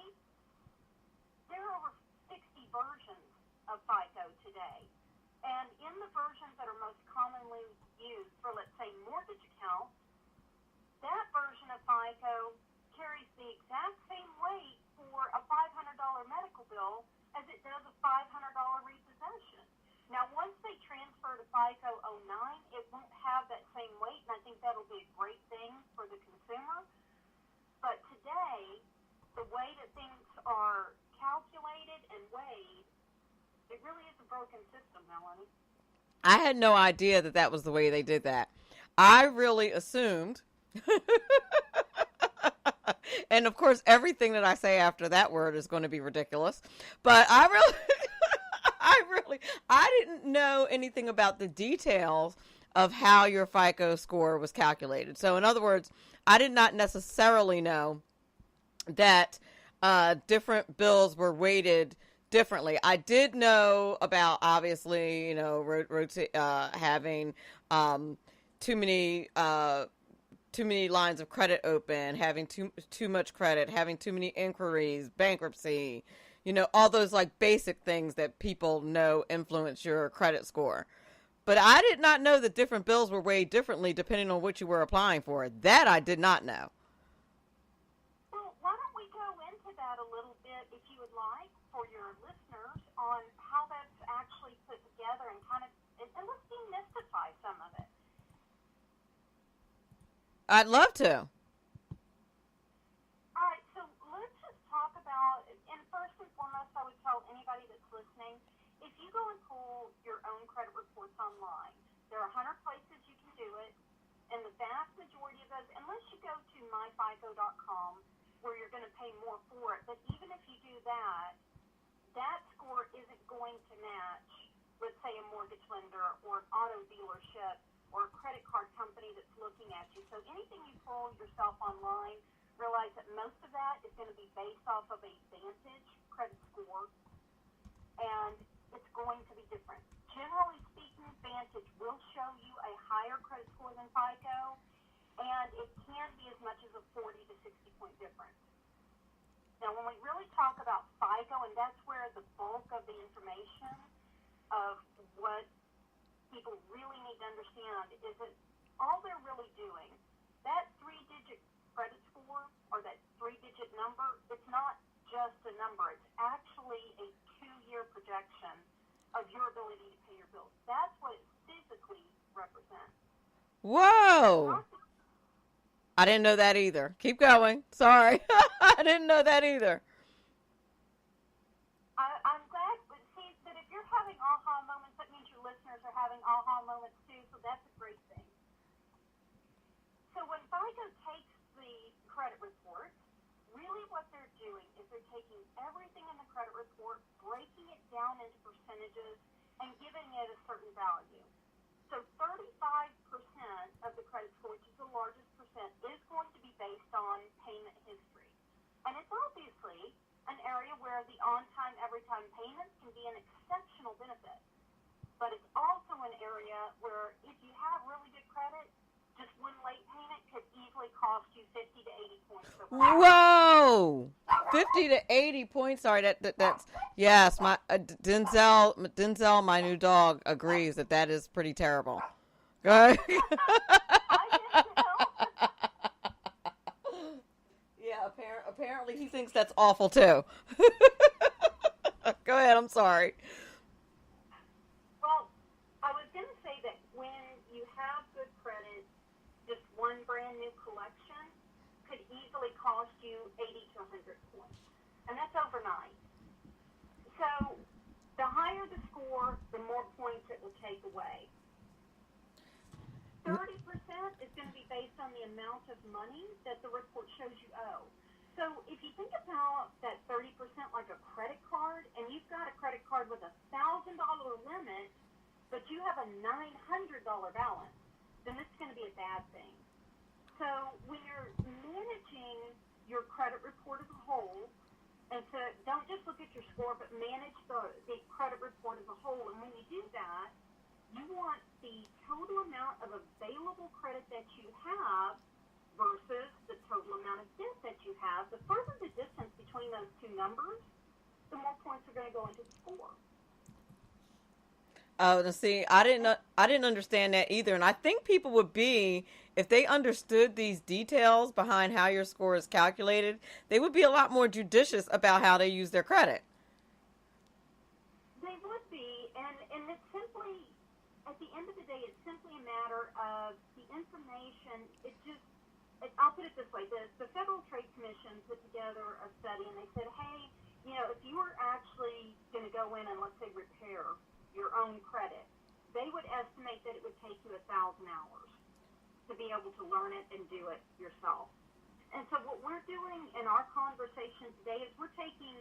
there are over 60 versions of FICO today. And in the versions that are most commonly used for, let's say, mortgage accounts, that version of FICO carries the exact same weight for a $500 medical bill as it does a $500 repossession. Now, once they transfer to FICO 09, it won't have that same weight, and I think that'll be a great thing for the consumer. But today, the way that things are calculated and weighed, it really is a broken system, Melanie. I had no idea that was the way they did that. I really assumed, and of course, everything that I say after that word is going to be ridiculous, but I didn't know anything about the details of how your FICO score was calculated. So in other words, I did not necessarily know that different bills were weighted differently. I did know about, obviously, having too many lines of credit open, having too much credit, having too many inquiries, bankruptcy, all those like basic things that people know influence your credit score. But I did not know that different bills were weighed differently depending on what you were applying for. That I did not know. Well, why don't we go into that a little bit, if you would like, for your listeners on how that's actually put together and and let's demystify some of it. I'd love to. All right, so let's just talk about, and first and foremost, I would tell anybody that's listening, if you go and pull your own credit reports online, there are 100 places you can do it, and the vast majority of those, unless you go to myfico.com, where you're going to pay more for it, but even if you do that, that score isn't going to match, let's say, a mortgage lender or an auto dealership or a credit card company that's looking at you. So anything you pull yourself online, realize that most of that is going to be based off of a Vantage credit score, and it's going to be different. Generally speaking, Vantage will show you a higher credit score than FICO, and it can be as much as a 40 to 60 point difference. Now, when we really talk about FICO, and that's where the bulk of the information of what people really need to understand is that all they're really doing, that 3-digit credit score or that 3-digit number, it's not just a number. It's actually a 2-year projection of your ability to pay your bills. That's what it physically represents. Whoa! I didn't know that either. Keep going. Sorry. I didn't know that either. I'm glad, but see, that if you're having aha moments, that means your listeners are having aha moments too, so that's a great thing. So when FICO takes the credit report, really what they're doing is they're taking everything in the credit report, breaking it down into percentages, and giving it a certain value. So 35% of the credit score, which is the largest percent, is going to be based on payment history. And it's obviously an area where the on-time, every-time payments can be an exceptional benefit. But it's also an area where if you have really good credit, just one late payment could easily cost you 50 to 80 points. Whoa! 50 to 80 points. Sorry, that's yes. My Denzel, my new dog, agrees that is pretty terrible. Go ahead. Yeah, apparently he thinks that's awful too. Go ahead. I'm sorry. Well, I was going to say that when you have good credit, just one brand new collection could easily cost you 80 to 100 points. And that's overnight. So the higher the score, the more points it will take away. 30% is going to be based on the amount of money that the report shows you owe. So if you think about that 30% like a credit card, and you've got a credit card with a $1,000 limit, but you have a $900 balance, then this is going to be a bad thing. So when you're managing your credit report as a whole, and so don't just look at your score, but manage the credit report as a whole. And when you do that, you want the total amount of available credit that you have versus the total amount of debt that you have. The further the distance between those two numbers, the more points are going to go into the score. Oh, see, I didn't understand that either, and I think people would be, if they understood these details behind how your score is calculated, they would be a lot more judicious about how they use their credit. They would be, and it's simply, at the end of the day, it's simply a matter of the information. I'll put it this way: the Federal Trade Commission put together a study, and they said, hey, if you were actually going to go in and, let's say, repair your own credit, they would estimate that it would take you 1,000 hours to be able to learn it and do it yourself. And so what we're doing in our conversation today is we're taking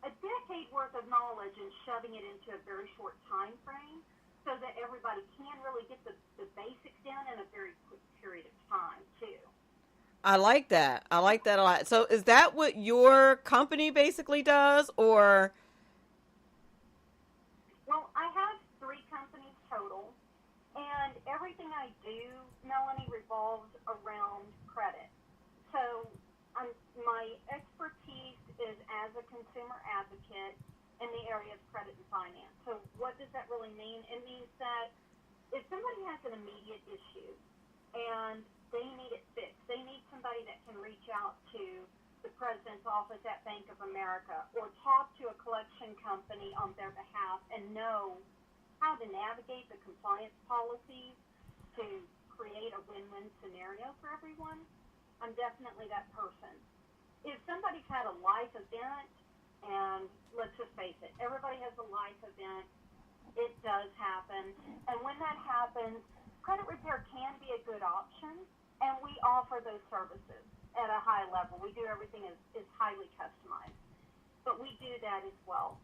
a decade worth of knowledge and shoving it into a very short time frame so that everybody can really get the basics down in a very quick period of time, too. I like that. I like that a lot. So is that what your company basically does, or? Well, I have 3 companies total, and every everything I do, Melanie, revolves around credit. So my expertise is as a consumer advocate in the area of credit and finance. So what does that really mean? It means that if somebody has an immediate issue and they need it fixed, they need somebody that can reach out to the president's office at Bank of America or talk to a collection company on their behalf and know how to navigate the compliance policies to create a win-win scenario for everyone, I'm definitely that person. If somebody's had a life event, and let's just face it, everybody has a life event. It does happen. And when that happens, credit repair can be a good option, and we offer those services at a high level. We do everything is highly customized. But we do that as well.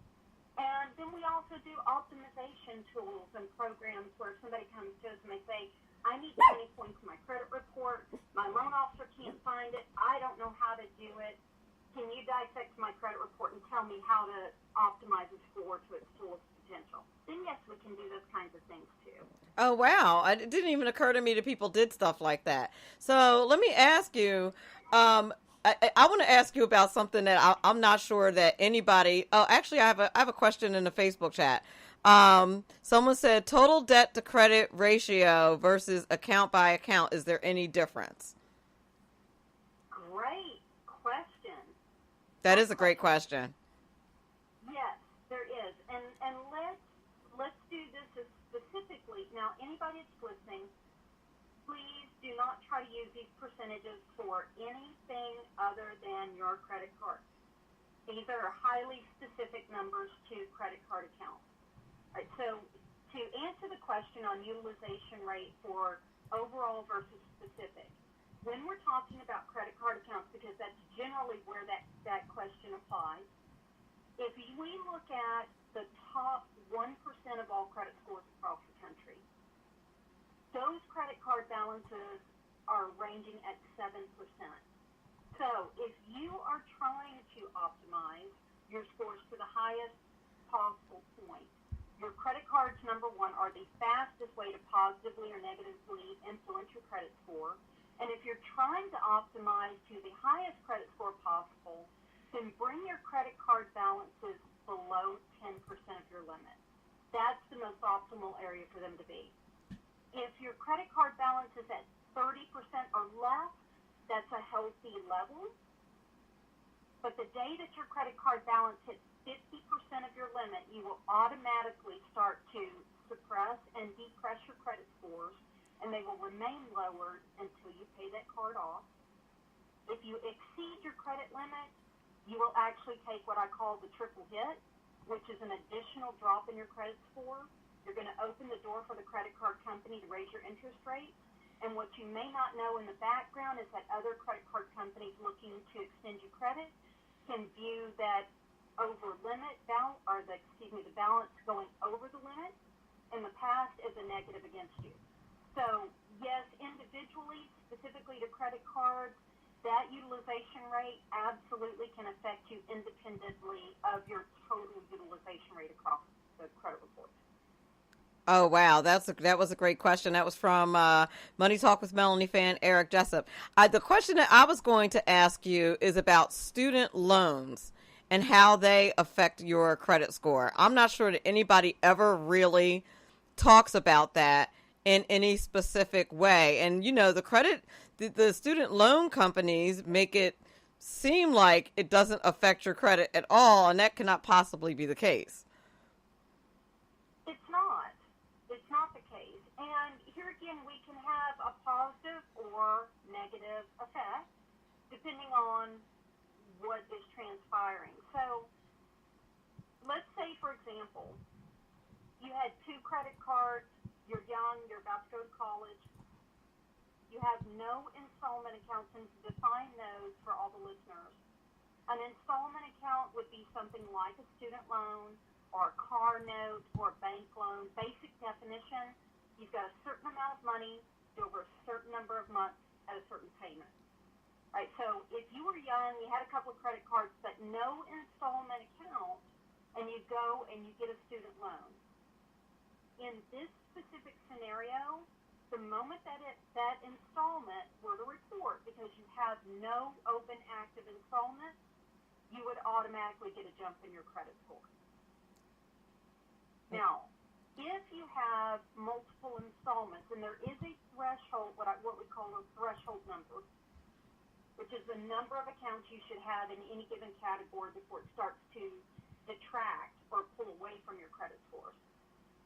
And then we also do optimization tools and programs where somebody comes to us and they say, I need 20 points in my credit report. My loan officer can't find it. I don't know how to do it. Can you dissect my credit report and tell me how to optimize a score to its fullest potential? Then yes, we can do those kinds of things too. Oh, wow. It didn't even occur to me that people did stuff like that. So let me ask you, I want to ask you about something that I'm not sure that anybody, actually I have a question in the Facebook chat. Someone said total debt to credit ratio versus account by account. Is there any difference? Great question. That is a great question. Yes, there is. And let's do this specifically. Now, anybody that's listening, please do not try to use these percentages for anything other than your credit card. These are highly specific numbers to credit card accounts. All right, so to answer the question on utilization rate for overall versus specific, when we're talking about credit card accounts, because that's generally where that question applies, if we look at the top 1% of all credit scores across the country, those credit card balances are ranging at 7%. So if you are trying to optimize your scores to the highest possible point, your credit cards, number one, are the fastest way to positively or negatively influence your credit score. And if you're trying to optimize to the highest credit score possible, then bring your credit card balances below 10% of your limit. That's the most optimal area for them to be. If your credit card balance is at 30% or less, that's a healthy level. But the day that your credit card balance hits 50% of your limit, you will automatically start to suppress and depress your credit scores, and they will remain lowered until you pay that card off. If you exceed your credit limit, you will actually take what I call the triple hit, which is an additional drop in your credit score. You're going to open the door for the credit card company to raise your interest rate. And what you may not know in the background is that other credit card companies looking to extend your credit can view that over limit balance, or the balance going over the limit in the past is a negative against you. So yes, individually, specifically to credit cards, that utilization rate absolutely can affect you independently of your total utilization rate across the credit report. Oh, wow. That was a great question. That was from Money Talk with Melanie fan Eric Jessup. The question that I was going to ask you is about student loans and how they affect your credit score. I'm not sure that anybody ever really talks about that in any specific way. And, you know, the student loan companies make it seem like it doesn't affect your credit at all, and that cannot possibly be the case. It's not. It's not the case. And here again, we can have a positive or negative effect depending on what is transpiring. So let's say, for example, you had 2 credit cards, you're young, you're about to go to college, you have no installment accounts, and to define those for all the listeners, an installment account would be something like a student loan or a car note or a bank loan. Basic definition, you've got a certain amount of money over a certain number of months at a certain payment. Right, so if you were young, you had a couple of credit cards, but no installment account, and you go and you get a student loan. In this specific scenario, the moment that installment were to report, because you have no open active installment, you would automatically get a jump in your credit score. Now, if you have multiple installments, and there is a threshold, what we call a threshold number, which is the number of accounts you should have in any given category before it starts to detract or pull away from your credit scores.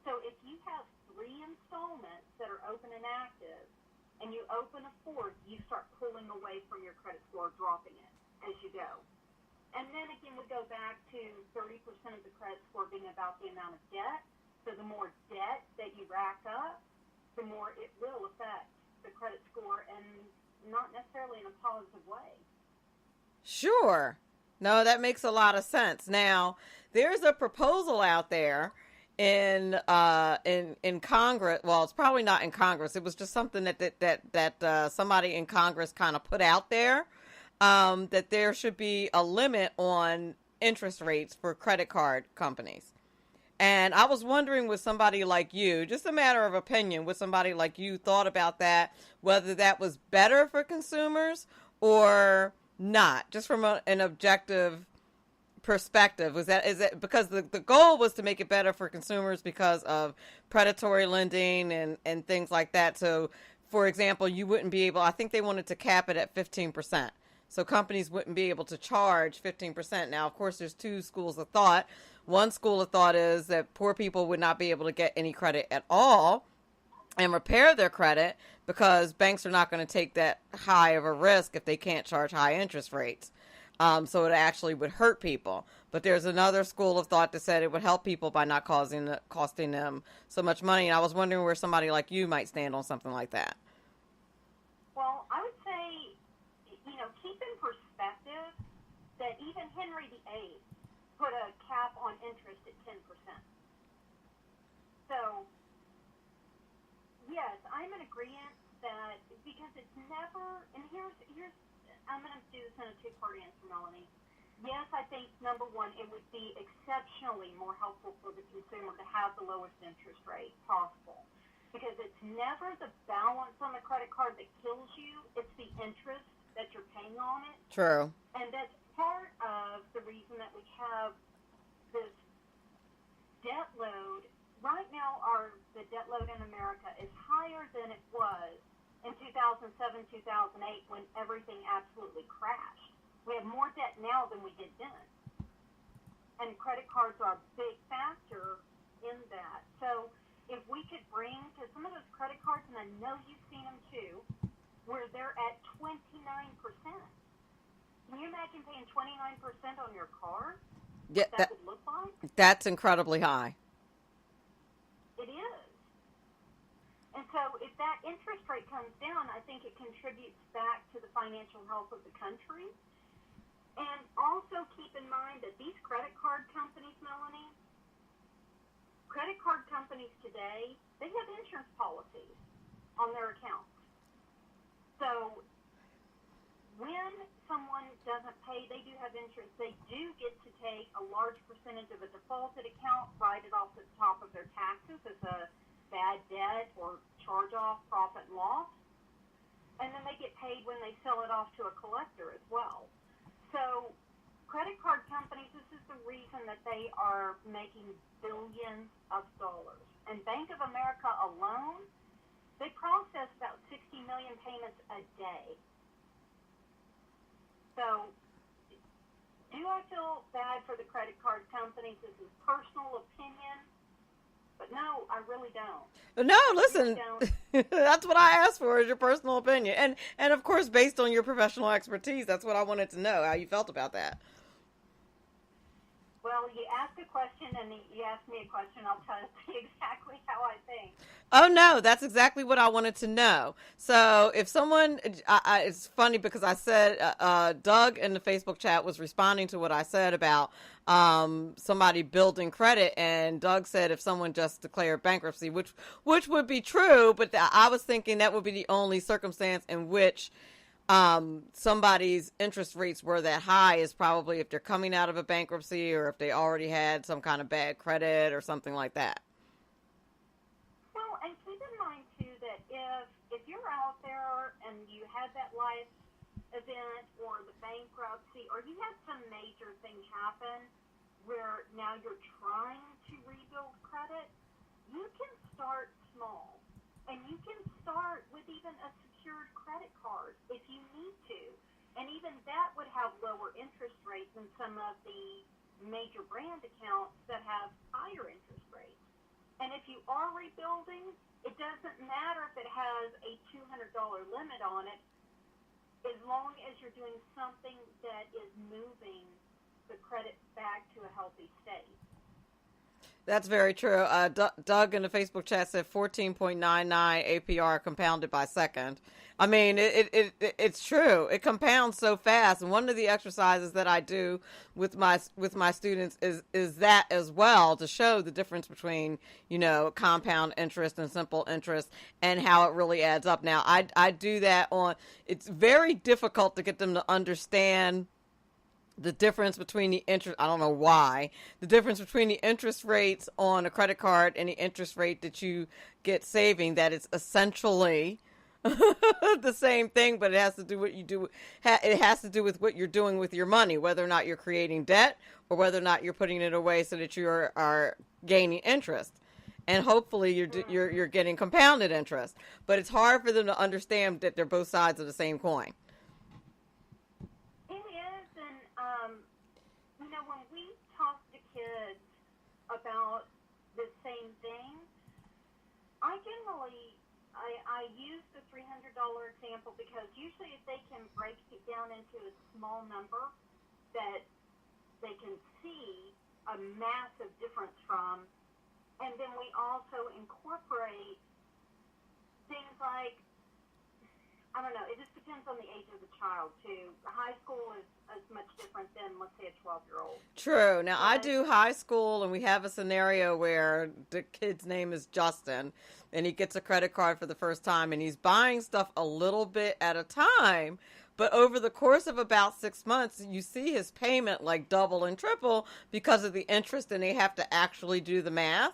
So if you have 3 installments that are open and active, and you open a 4th, you start pulling away from your credit score, dropping it as you go. And then again, we go back to 30% of the credit score being about the amount of debt. So the more debt that you rack up, the more it will affect the credit score, and not necessarily in a positive way. Sure. No, that makes a lot of sense. Now, there's a proposal out there in Congress. Well, it's probably not in Congress. It was just something that somebody in Congress kind of put out there, that there should be a limit on interest rates for credit card companies. And I was wondering, with somebody like you, just a matter of opinion, with somebody like you thought about that, whether that was better for consumers or not, just from an objective perspective. Is it because the goal was to make it better for consumers because of predatory lending and things like that. So, for example, you wouldn't be able, I think they wanted to cap it at 15%. So companies wouldn't be able to charge 15%. Now, of course, there's 2 schools of thought. One school of thought is that poor people would not be able to get any credit at all and repair their credit because banks are not going to take that high of a risk if they can't charge high interest rates. So it actually would hurt people. But there's another school of thought that said it would help people by not costing them so much money. And I was wondering where somebody like you might stand on something like that. Well, I would say, keep in perspective that even Henry VIII put a cap on interest at 10%. So, yes, I'm in agreement that, because it's never, and here's I'm going to do this in a 2-part answer, Melanie. Yes, I think, number one, it would be exceptionally more helpful for the consumer to have the lowest interest rate possible, because it's never the balance on the credit card that kills you, it's the interest that you're paying on it. True. And that's part of the reason that we have this debt load. Right now, the debt load in America is higher than it was in 2007, 2008, when everything absolutely crashed. We have more debt now than we did then. And credit cards are a big factor in that. So if we could bring to some of those credit cards, and I know you've seen them too, where they're at 29%. Can you imagine paying 29% on your car? Yeah, that would look like? That's incredibly high. It is. And so if that interest rate comes down, I think it contributes back to the financial health of the country. And also keep in mind that these credit card companies, Melanie, credit card companies today, they have insurance policies on their accounts. So when someone doesn't pay, they do have insurance. They do get to take a large percentage of a defaulted account, write it off at the top of their taxes as a bad debt or charge off, profit and loss. And then they get paid when they sell it off to a collector as well. So credit card companies, this is the reason that they are making billions of dollars. And Bank of America alone, they process about 60 million payments a day. So, do I feel bad for the credit card companies? This is personal opinion, but no, I really don't. No, listen, that's what I asked for, is your personal opinion. And of course, based on your professional expertise, that's what I wanted to know, how you felt about that. Well, you asked a question and you asked me a question. I'll tell you exactly how I think. Oh, no, that's exactly what I wanted to know. So if someone, it's funny because I said, Doug in the Facebook chat was responding to what I said about somebody building credit. And Doug said if someone just declared bankruptcy, which would be true, but I was thinking that would be the only circumstance in which somebody's interest rates were that high is probably if they're coming out of a bankruptcy or if they already had some kind of bad credit or something like that. Well, and keep in mind, too, that if there and you had that life event or the bankruptcy, or you had some major thing happen where now you're trying to rebuild credit, you can start small. And you can start with even a secured credit card if you need to. And even that would have lower interest rates than some of the major brand accounts that have higher interest rates. And if you are rebuilding, it doesn't matter if it has a $200 limit on it, as long as you're doing something that is moving the credit back to a healthy state. That's very true. Doug in the Facebook chat said 14.99 APR compounded by second. I mean, it's true. It compounds so fast. And one of the exercises that I do with my students is that as well, to show the difference between, compound interest and simple interest and how it really adds up. Now, I do that it's very difficult to get them to understand the difference between the interest, I don't know why, the difference between the interest rates on a credit card and the interest rate that you get saving, that it's essentially the same thing, but it has to do what you do. It has to do with what you're doing with your money, whether or not you're creating debt or whether or not you're putting it away so that you are gaining interest. And hopefully you're getting compounded interest. But it's hard for them to understand that they're both sides of the same coin. When we talk to kids about the same thing, I use the $300 example because usually if they can break it down into a small number that they can see a massive difference from, and then we also incorporate things like, I don't know, it just depends on the age of the child, too. High school is much different than, let's say, a 12-year-old. True. Now, I do high school, and we have a scenario where the kid's name is Justin, and he gets a credit card for the first time, and he's buying stuff a little bit at a time. But over the course of about 6 months, you see his payment like double and triple because of the interest, and they have to actually do the math.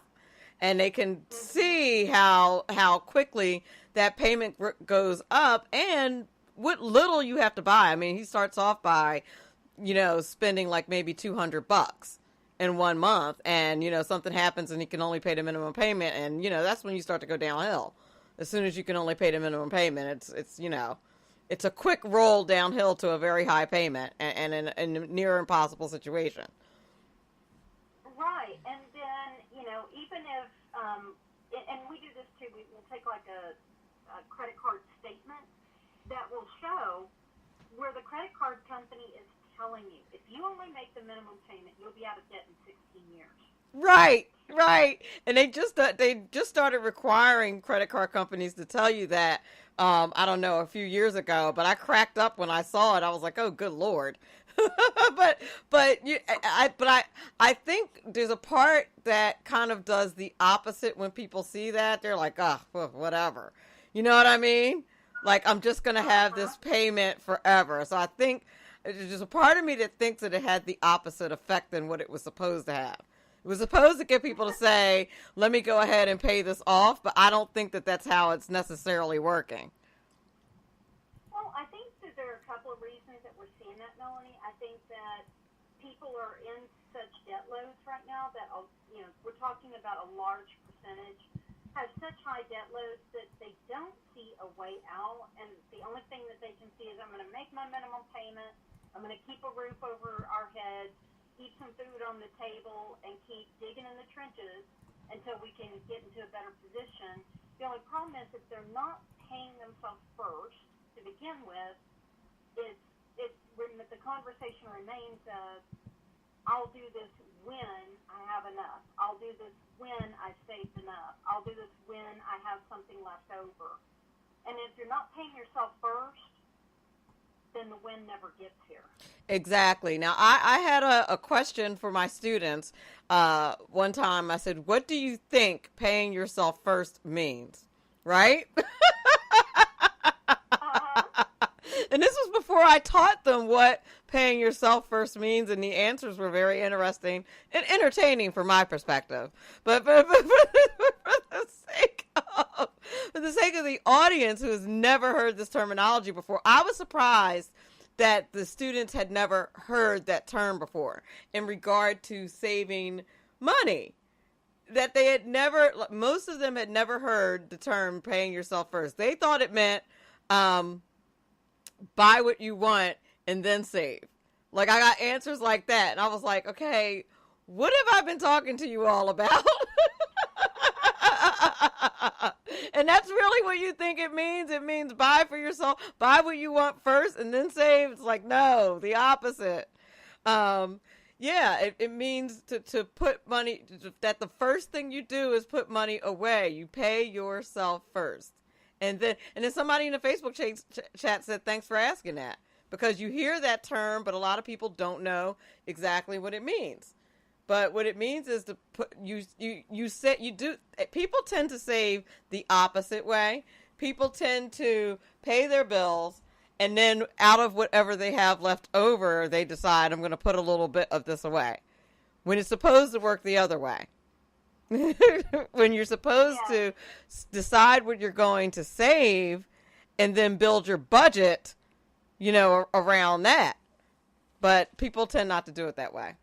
And they can see how quickly that payment goes up and what little you have to buy. I mean, he starts off by, spending like maybe $200 in 1 month, and, something happens and he can only pay the minimum payment. And, that's when you start to go downhill. As soon as you can only pay the minimum payment, it's a quick roll downhill to a very high payment and in a near impossible situation. Right. And then, even if, and we do this too, we'll take like a credit card statement that will show where the credit card company is telling you, if you only make the minimum payment, you'll be out of debt in 16 years. Right. And they just started requiring credit card companies to tell you that, I don't know, a few years ago, but I cracked up when I saw it. I was like, oh, good Lord. but I think there's a part that kind of does the opposite when people see that. They're like, whatever. You know what I mean? Like, I'm just going to have this payment forever. So I think there's a part of me that thinks that it had the opposite effect than what it was supposed to have. It was supposed to get people to say, let me go ahead and pay this off, but I don't think that that's how it's necessarily working. Well, I think that there are a couple of reasons that we're seeing that, Melanie. I think that people are in such debt loads right now that, we're talking about a large percentage have such high debt loads that they don't see a way out, and the only thing that they can see is, I'm going to make my minimum payment, I'm going to keep a roof over our heads, eat some food on the table, and keep digging in the trenches until we can get into a better position. The only problem is if they're not paying themselves first to begin with, the conversation remains of, I'll do this when I have enough. I'll do this when I saved enough. I'll do this when I have something left over. And if you're not paying yourself first, then the win never gets here. Exactly. Now, I had a question for my students. One time I said, what do you think paying yourself first means? Right? And this was before I taught them what paying yourself first means, and the answers were very interesting and entertaining from my perspective. But for the for the sake of the audience who has never heard this terminology before, I was surprised that the students had never heard that term before in regard to saving money. That they had never, most of them had never heard the term paying yourself first. They thought it meant buy what you want and then save. Like, I got answers like that, and I was like, okay, what have I been talking to you all about? And that's really what you think it means? It means buy for yourself, buy what you want first, and then save? It's like, no, the opposite. Yeah, it means to put money, that the first thing you do is put money away. You pay yourself first. And then somebody in the Facebook chat said, thanks for asking that. Because you hear that term, but a lot of people don't know exactly what it means. But what it means is to put, people tend to save the opposite way. People tend to pay their bills, and then out of whatever they have left over, they decide, I'm going to put a little bit of this away. When it's supposed to work the other way. When you're supposed to decide what you're going to save and then build your budget, around that. But people tend not to do it that way.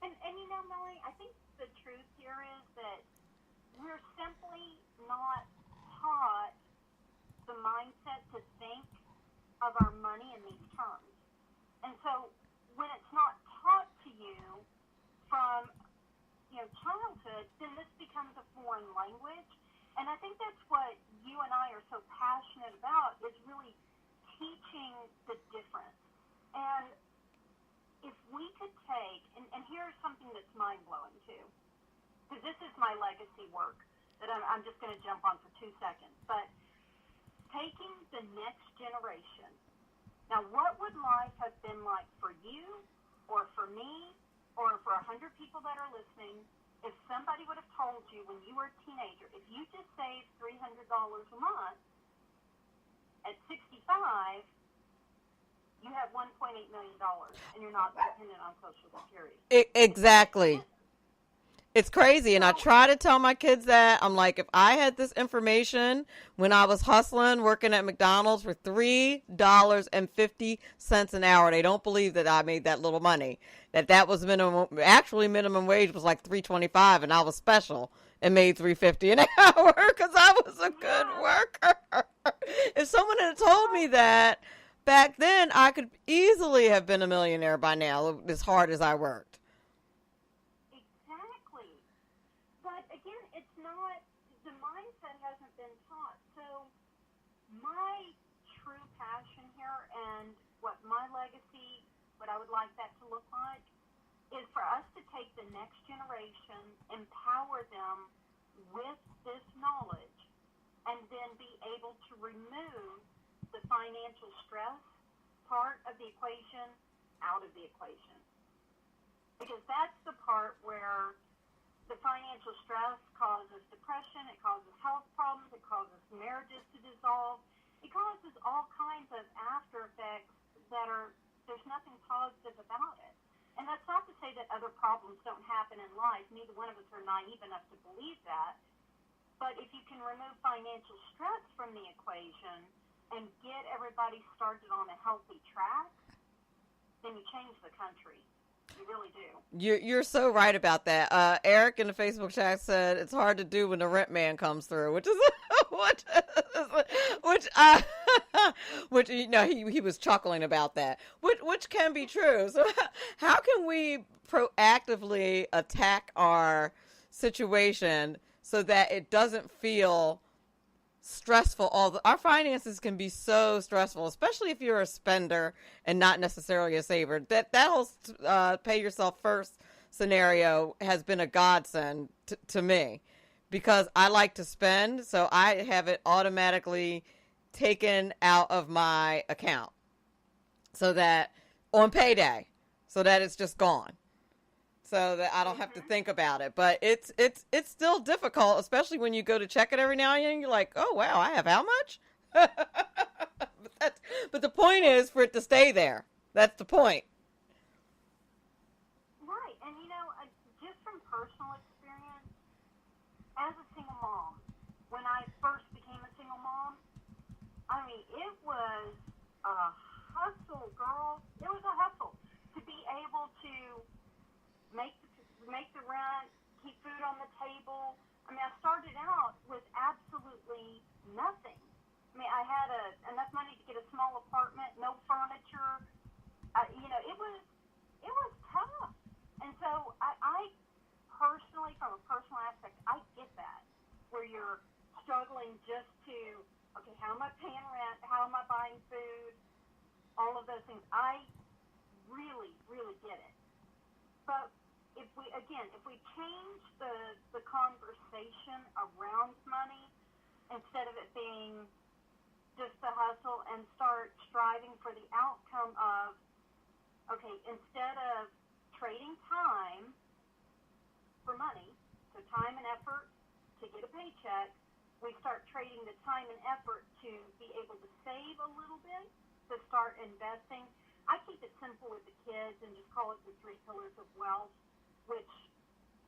And Melanie, I think the truth here is that we're simply not taught the mindset to think of our money in these terms. And so when it's not taught to you from childhood, then this becomes a foreign language. And I think that's what you and I are so passionate about, is really teaching the difference. And if we could take, and here's something that's mind-blowing too, because this is my legacy work that I'm just going to jump on for 2 seconds, but taking the next generation. Now, what would life have been like for you or for me or for 100 people that are listening if somebody would have told you when you were a teenager, if you just saved $300 a month, at 65, you have $1.8 million, and you're not dependent on Social Security. Exactly. It's crazy, and I try to tell my kids that. I'm like, if I had this information when I was hustling, working at McDonald's for $3.50 an hour, they don't believe that I made that little money. That was minimum wage was like $3.25, and I was special and made $3.50 an hour because I was a good worker. If someone had told me that back then, I could easily have been a millionaire by now, as hard as I worked. Exactly. But again, it's not, the mindset hasn't been taught. So my true passion here and what my legacy, what I would like that to look like, is for us to take the next generation, empower them with this knowledge, and then be able to remove the financial stress part of the equation out of the equation. Because that's the part where the financial stress causes depression, it causes health problems, it causes marriages to dissolve, it causes all kinds of after effects that are, there's nothing positive about it. And that's not to say that other problems don't happen in life. Neither one of us are naive enough to believe that. But if you can remove financial stress from the equation and get everybody started on a healthy track, then you change the country. You really do. You're so right about that. Eric in the Facebook chat said it's hard to do when the rent man comes through, which he was chuckling about that, which can be true. So how can we proactively attack our situation so that it doesn't feel stressful? Our finances can be so stressful, especially if you're a spender and not necessarily a saver. That whole pay yourself first scenario has been a godsend to me, because I like to spend, so I have it automatically taken out of my account so that on payday, so that it's just gone, so that I don't have to think about it. But it's still difficult, especially when you go to check it every now and then. You're like, oh wow, I have how much? But the point is for it to stay there. That's the point. Right, and just from personal experience, as a single mom, when I first I mean, it was a hustle, girl. It was a hustle to be able to make the rent, keep food on the table. I mean, I started out with absolutely nothing. I mean, I had enough money to get a small apartment, no furniture. It was tough. And so I personally, from a personal aspect, I get that, where you're struggling just to, okay, how am I paying rent? How am I buying food? All of those things. I really, really get it. But if we change the conversation around money, instead of it being just the hustle, and start striving for the outcome of, okay, instead of trading time for money, so time and effort to get a paycheck, we start trading the time and effort to be able to save a little bit, to start investing. I keep it simple with the kids and just call it the 3 pillars of wealth, which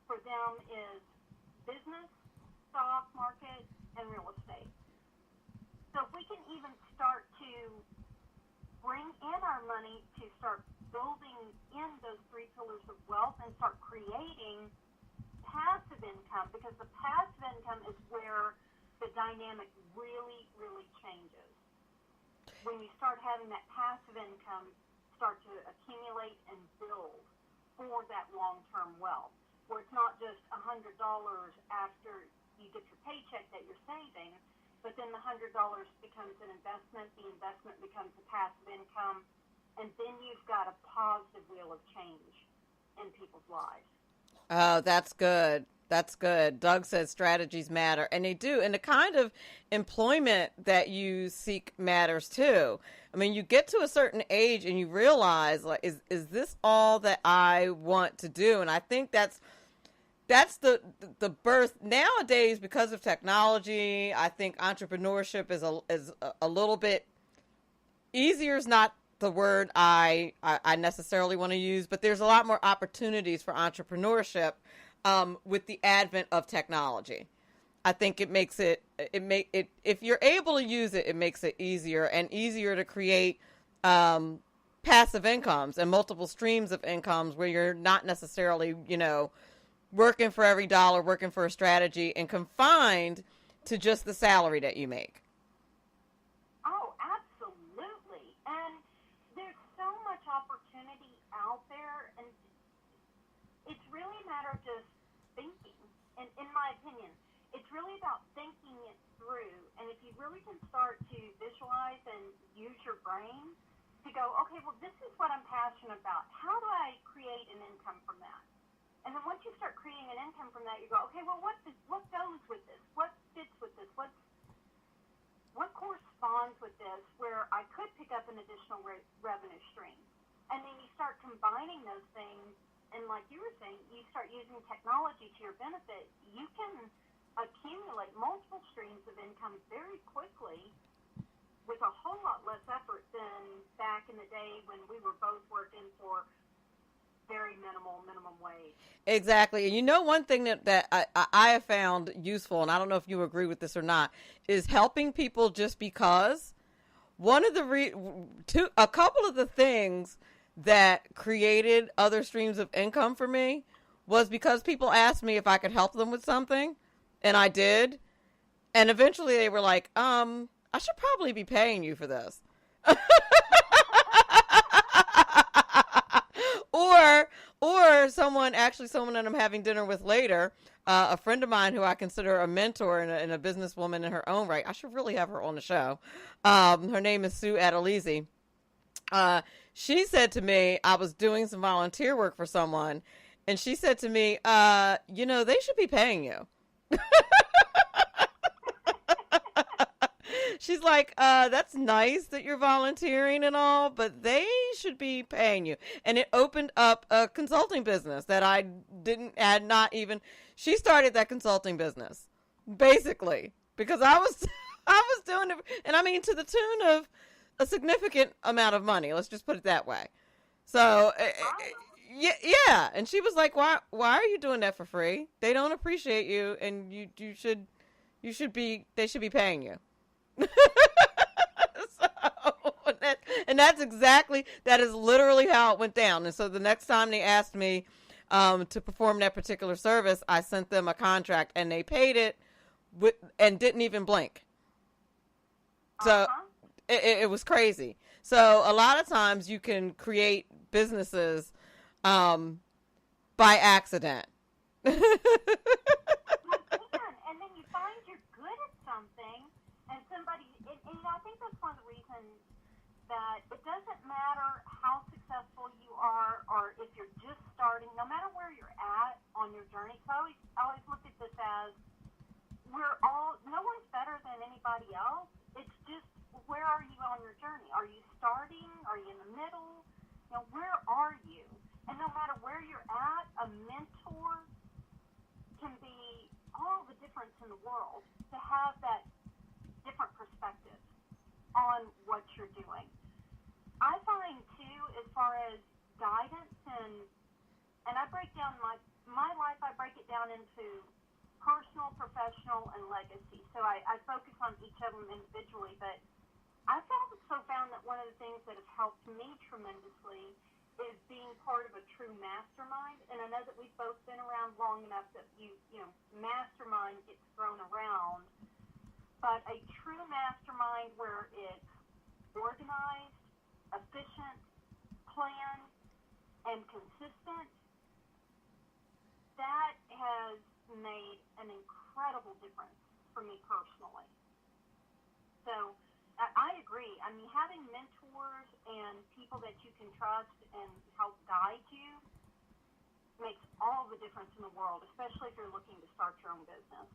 for them is business, stock market, and real estate. So if we can even start to bring in our money to start building in those 3 pillars of wealth and start creating passive income, because the passive income is where the dynamic really, really changes. When you start having that passive income start to accumulate and build for that long-term wealth, where it's not just $100 after you get your paycheck that you're saving, but then the $100 becomes an investment, the investment becomes a passive income, and then you've got a positive wheel of change in people's lives. Oh, that's good. That's good. Doug says strategies matter, and they do. And the kind of employment that you seek matters too. I mean, you get to a certain age and you realize, like, is this all that I want to do? And I think that's the birth nowadays, because of technology. I think entrepreneurship is a little bit easier. Is not the word I necessarily want to use, but there's a lot more opportunities for entrepreneurship with the advent of technology. I think it makes it if you're able to use it, it makes it easier to create passive incomes and multiple streams of incomes where you're not necessarily, working for every dollar, working for a strategy, and confined to just the salary that you make. Oh, absolutely. And there's so much opportunity out there, and it's really a matter of just thinking. And in my opinion, it's really about thinking it through. And if you really can start to visualize and use your brain to go, okay, well, this is what I'm passionate about. How do I create an income from that? And then once you start creating an income from that, you go, okay, well, what goes with this? What fits with this? What corresponds with this where I could pick up an additional revenue stream? And then you start combining those things, and like you were saying, you start using technology to your benefit. You can accumulate multiple streams of income very quickly with a whole lot less effort than back in the day when we were both working for very minimum wage. Exactly. And one thing that I have found useful, and I don't know if you agree with this or not, is helping people just because. One of a couple of the things that created other streams of income for me was because people asked me if I could help them with something, and I did. And eventually they were like, I should probably be paying you for this. Or someone that I'm having dinner with later, a friend of mine who I consider a mentor and a businesswoman in her own right. I should really have her on the show. Her name is Sue Adelizi. She said to me, I was doing some volunteer work for someone, and she said to me, they should be paying you. She's like, that's nice that you're volunteering and all, but they should be paying you. And it opened up a consulting business that she started that consulting business, basically, because I was doing it, and I mean, to the tune of a significant amount of money. Let's just put it that way. So, yeah. And she was like, why are you doing that for free? They don't appreciate you, and they should be paying you. And that is literally how it went down. And so the next time they asked me to perform that particular service, I sent them a contract and they paid it and didn't even blink. So it was crazy. So a lot of times you can create businesses by accident. And then you find you're good at something, and somebody, and I think that's one of the reasons that it doesn't matter how successful you are or if you're just starting, no matter where you're at on your journey. So I always look at this as no one's better than anybody else. It's just, where are you on your journey? Are you starting? Are you in the middle? Where are you? And no matter where you're at, a mentor can be all the difference in the world, to have that different perspective on what you're doing. I find too, as far as guidance, and I break down my life, I break it down into personal, professional, and legacy. So I focus on each of them individually, but I also found that one of the things that has helped me tremendously is being part of a true mastermind. And I know that we've both been around long enough that mastermind gets thrown around, but a true mastermind where it's organized, efficient, planned, and consistent, that has made an incredible difference for me personally. So I agree. I mean, having mentors and people that you can trust and help guide you makes all the difference in the world, especially if you're looking to start your own business.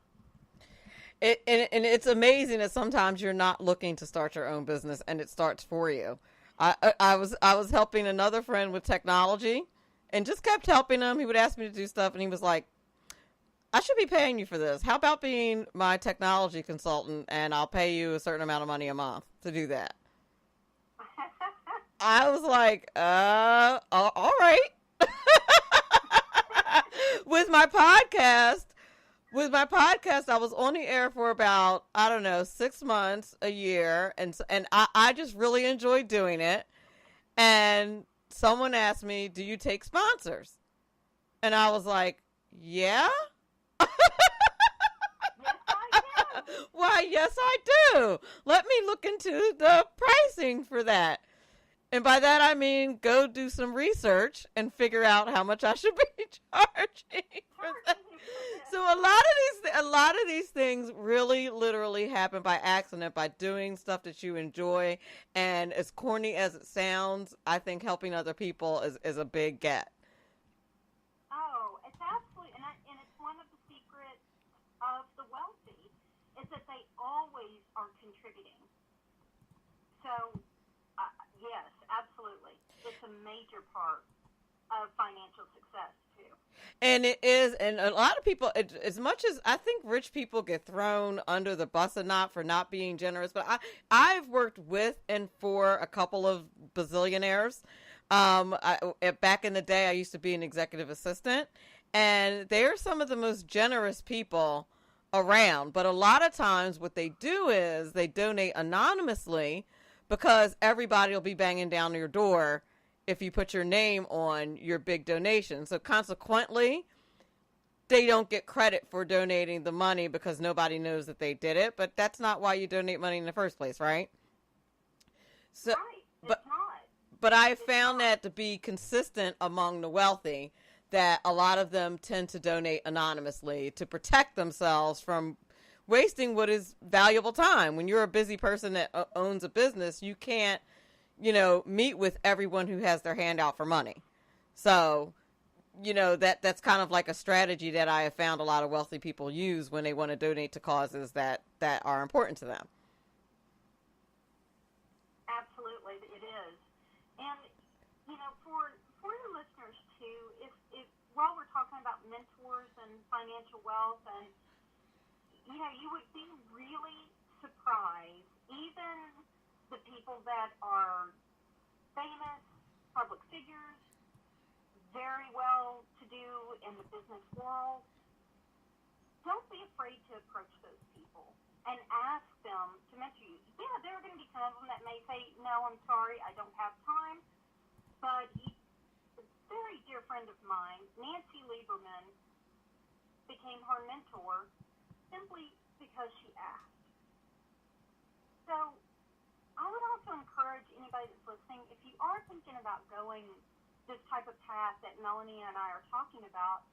And it's amazing that sometimes you're not looking to start your own business and it starts for you. I was helping another friend with technology and just kept helping him. He would ask me to do stuff and he was like, I should be paying you for this. How about being my technology consultant and I'll pay you a certain amount of money a month to do that? I was like, all right. With my podcast, I was on the air for about, 6 months, a year. And I just really enjoyed doing it. And someone asked me, do you take sponsors? And I was like, yeah. Why, yes, I do. Let me look into the pricing for that. And by that, I mean, go do some research and figure out how much I should be charging for that. So a lot of these things really literally happen by accident, by doing stuff that you enjoy. And as corny as it sounds, I think helping other people is a big get. Oh, it's absolutely, and it's one of the secrets of the wealthy, is that they always are contributing. So, yes, absolutely. It's a major part of financial success, too. And it is, and a lot of people, as much as I think rich people get thrown under the bus or not for not being generous, but I've worked with and for a couple of bazillionaires. Back in the day, I used to be an executive assistant, and they're some of the most generous people around. But a lot of times what they do is they donate anonymously because everybody will be banging down your door if you put your name on your big donation. So consequently, they don't get credit for donating the money because nobody knows that they did it. But that's not why you donate money in the first place, right? So, right. But I found that to be consistent among the wealthy, that a lot of them tend to donate anonymously to protect themselves from wasting what is valuable time. When you're a busy person that owns a business, you can't, meet with everyone who has their hand out for money. So, that's kind of like a strategy that I have found a lot of wealthy people use when they want to donate to causes that are important to them. Absolutely, it is. And, for your listeners, too, if while we're talking about mentors and financial wealth, and, you would be really surprised, even the people that are famous, public figures, very well to do in the business world, don't be afraid to approach those people and ask them to mentor you. Yeah, there are going to be some of them that may say, no, I'm sorry, I don't have time. But a very dear friend of mine, Nancy Lieberman, became her mentor simply because she asked. So I would also encourage anybody that's listening, if you are thinking about going this type of path that Melanie and I are talking about,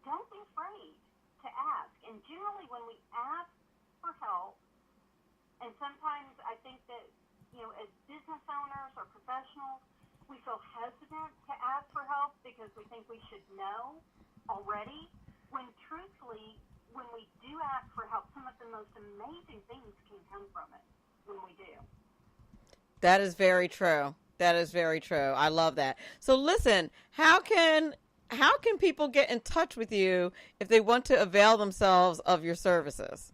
don't be afraid to ask. And generally when we ask for help, and sometimes I think that, as business owners or professionals, we feel hesitant to ask for help because we think we should know already, when truthfully, when we do ask for help, some of the most amazing things can come from it when we do. That is very true. That is very true. I love that. So listen, how can people get in touch with you if they want to avail themselves of your services?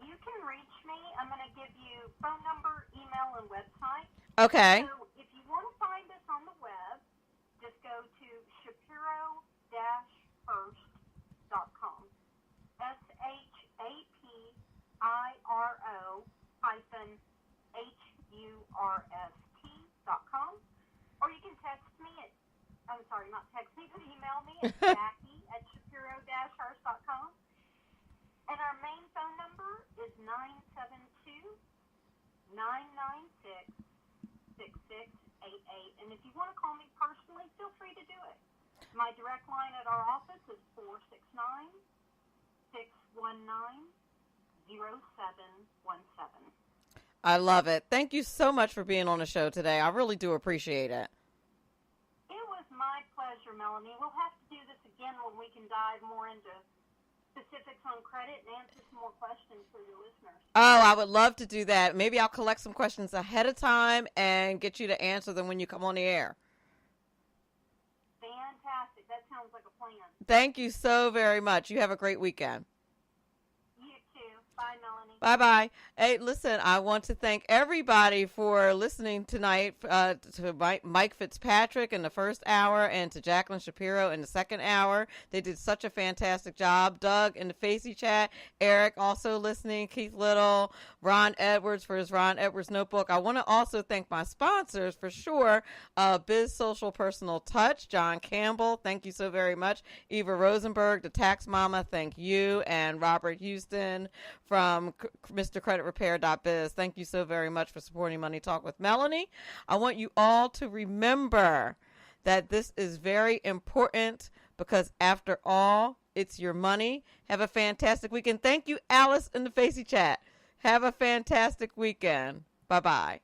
You can reach me. I'm going to give you phone number, email, and website. Okay. So if you want to find us on the web, just go to Shapiro-Hurst.com. SHAPIRO-HURST.com. Or you can text me at, not text me, but email me at Jackie@Shapiro-Hurst.com. And our main phone number is 972-996-6688. And if you want to call me personally, feel free to do it. My direct line at our office is 469-619-0717. I love it. Thank you so much for being on the show today. I really do appreciate it. It was my pleasure, Melanie. We'll have to do this again when we can dive more into specifics on credit and answer some more questions for your listeners. Oh, I would love to do that. Maybe I'll collect some questions ahead of time and get you to answer them when you come on the air. Fantastic. That sounds like a plan. Thank you so very much. You have a great weekend. You too. Bye, Melanie. Bye-bye. Hey, listen, I want to thank everybody for listening tonight to Mike Fitzpatrick in the first hour and to Jacklyn Shapiro in the second hour. They did such a fantastic job. Doug in the Facey chat, Eric also listening, Keith Little, Ron Edwards for his Ron Edwards notebook. I want to also thank my sponsors for sure. Biz Social Personal Touch, John Campbell, thank you so very much. Eva Rosenberg, the Tax Mama, thank you. And Robert Houston from MrCreditRepair.biz. Thank you so very much for supporting Money Talk with Melanie. I want you all to remember that this is very important because after all, it's your money. Have a fantastic weekend. Thank you, Alice in the Facey chat. Have a fantastic weekend. Bye-bye.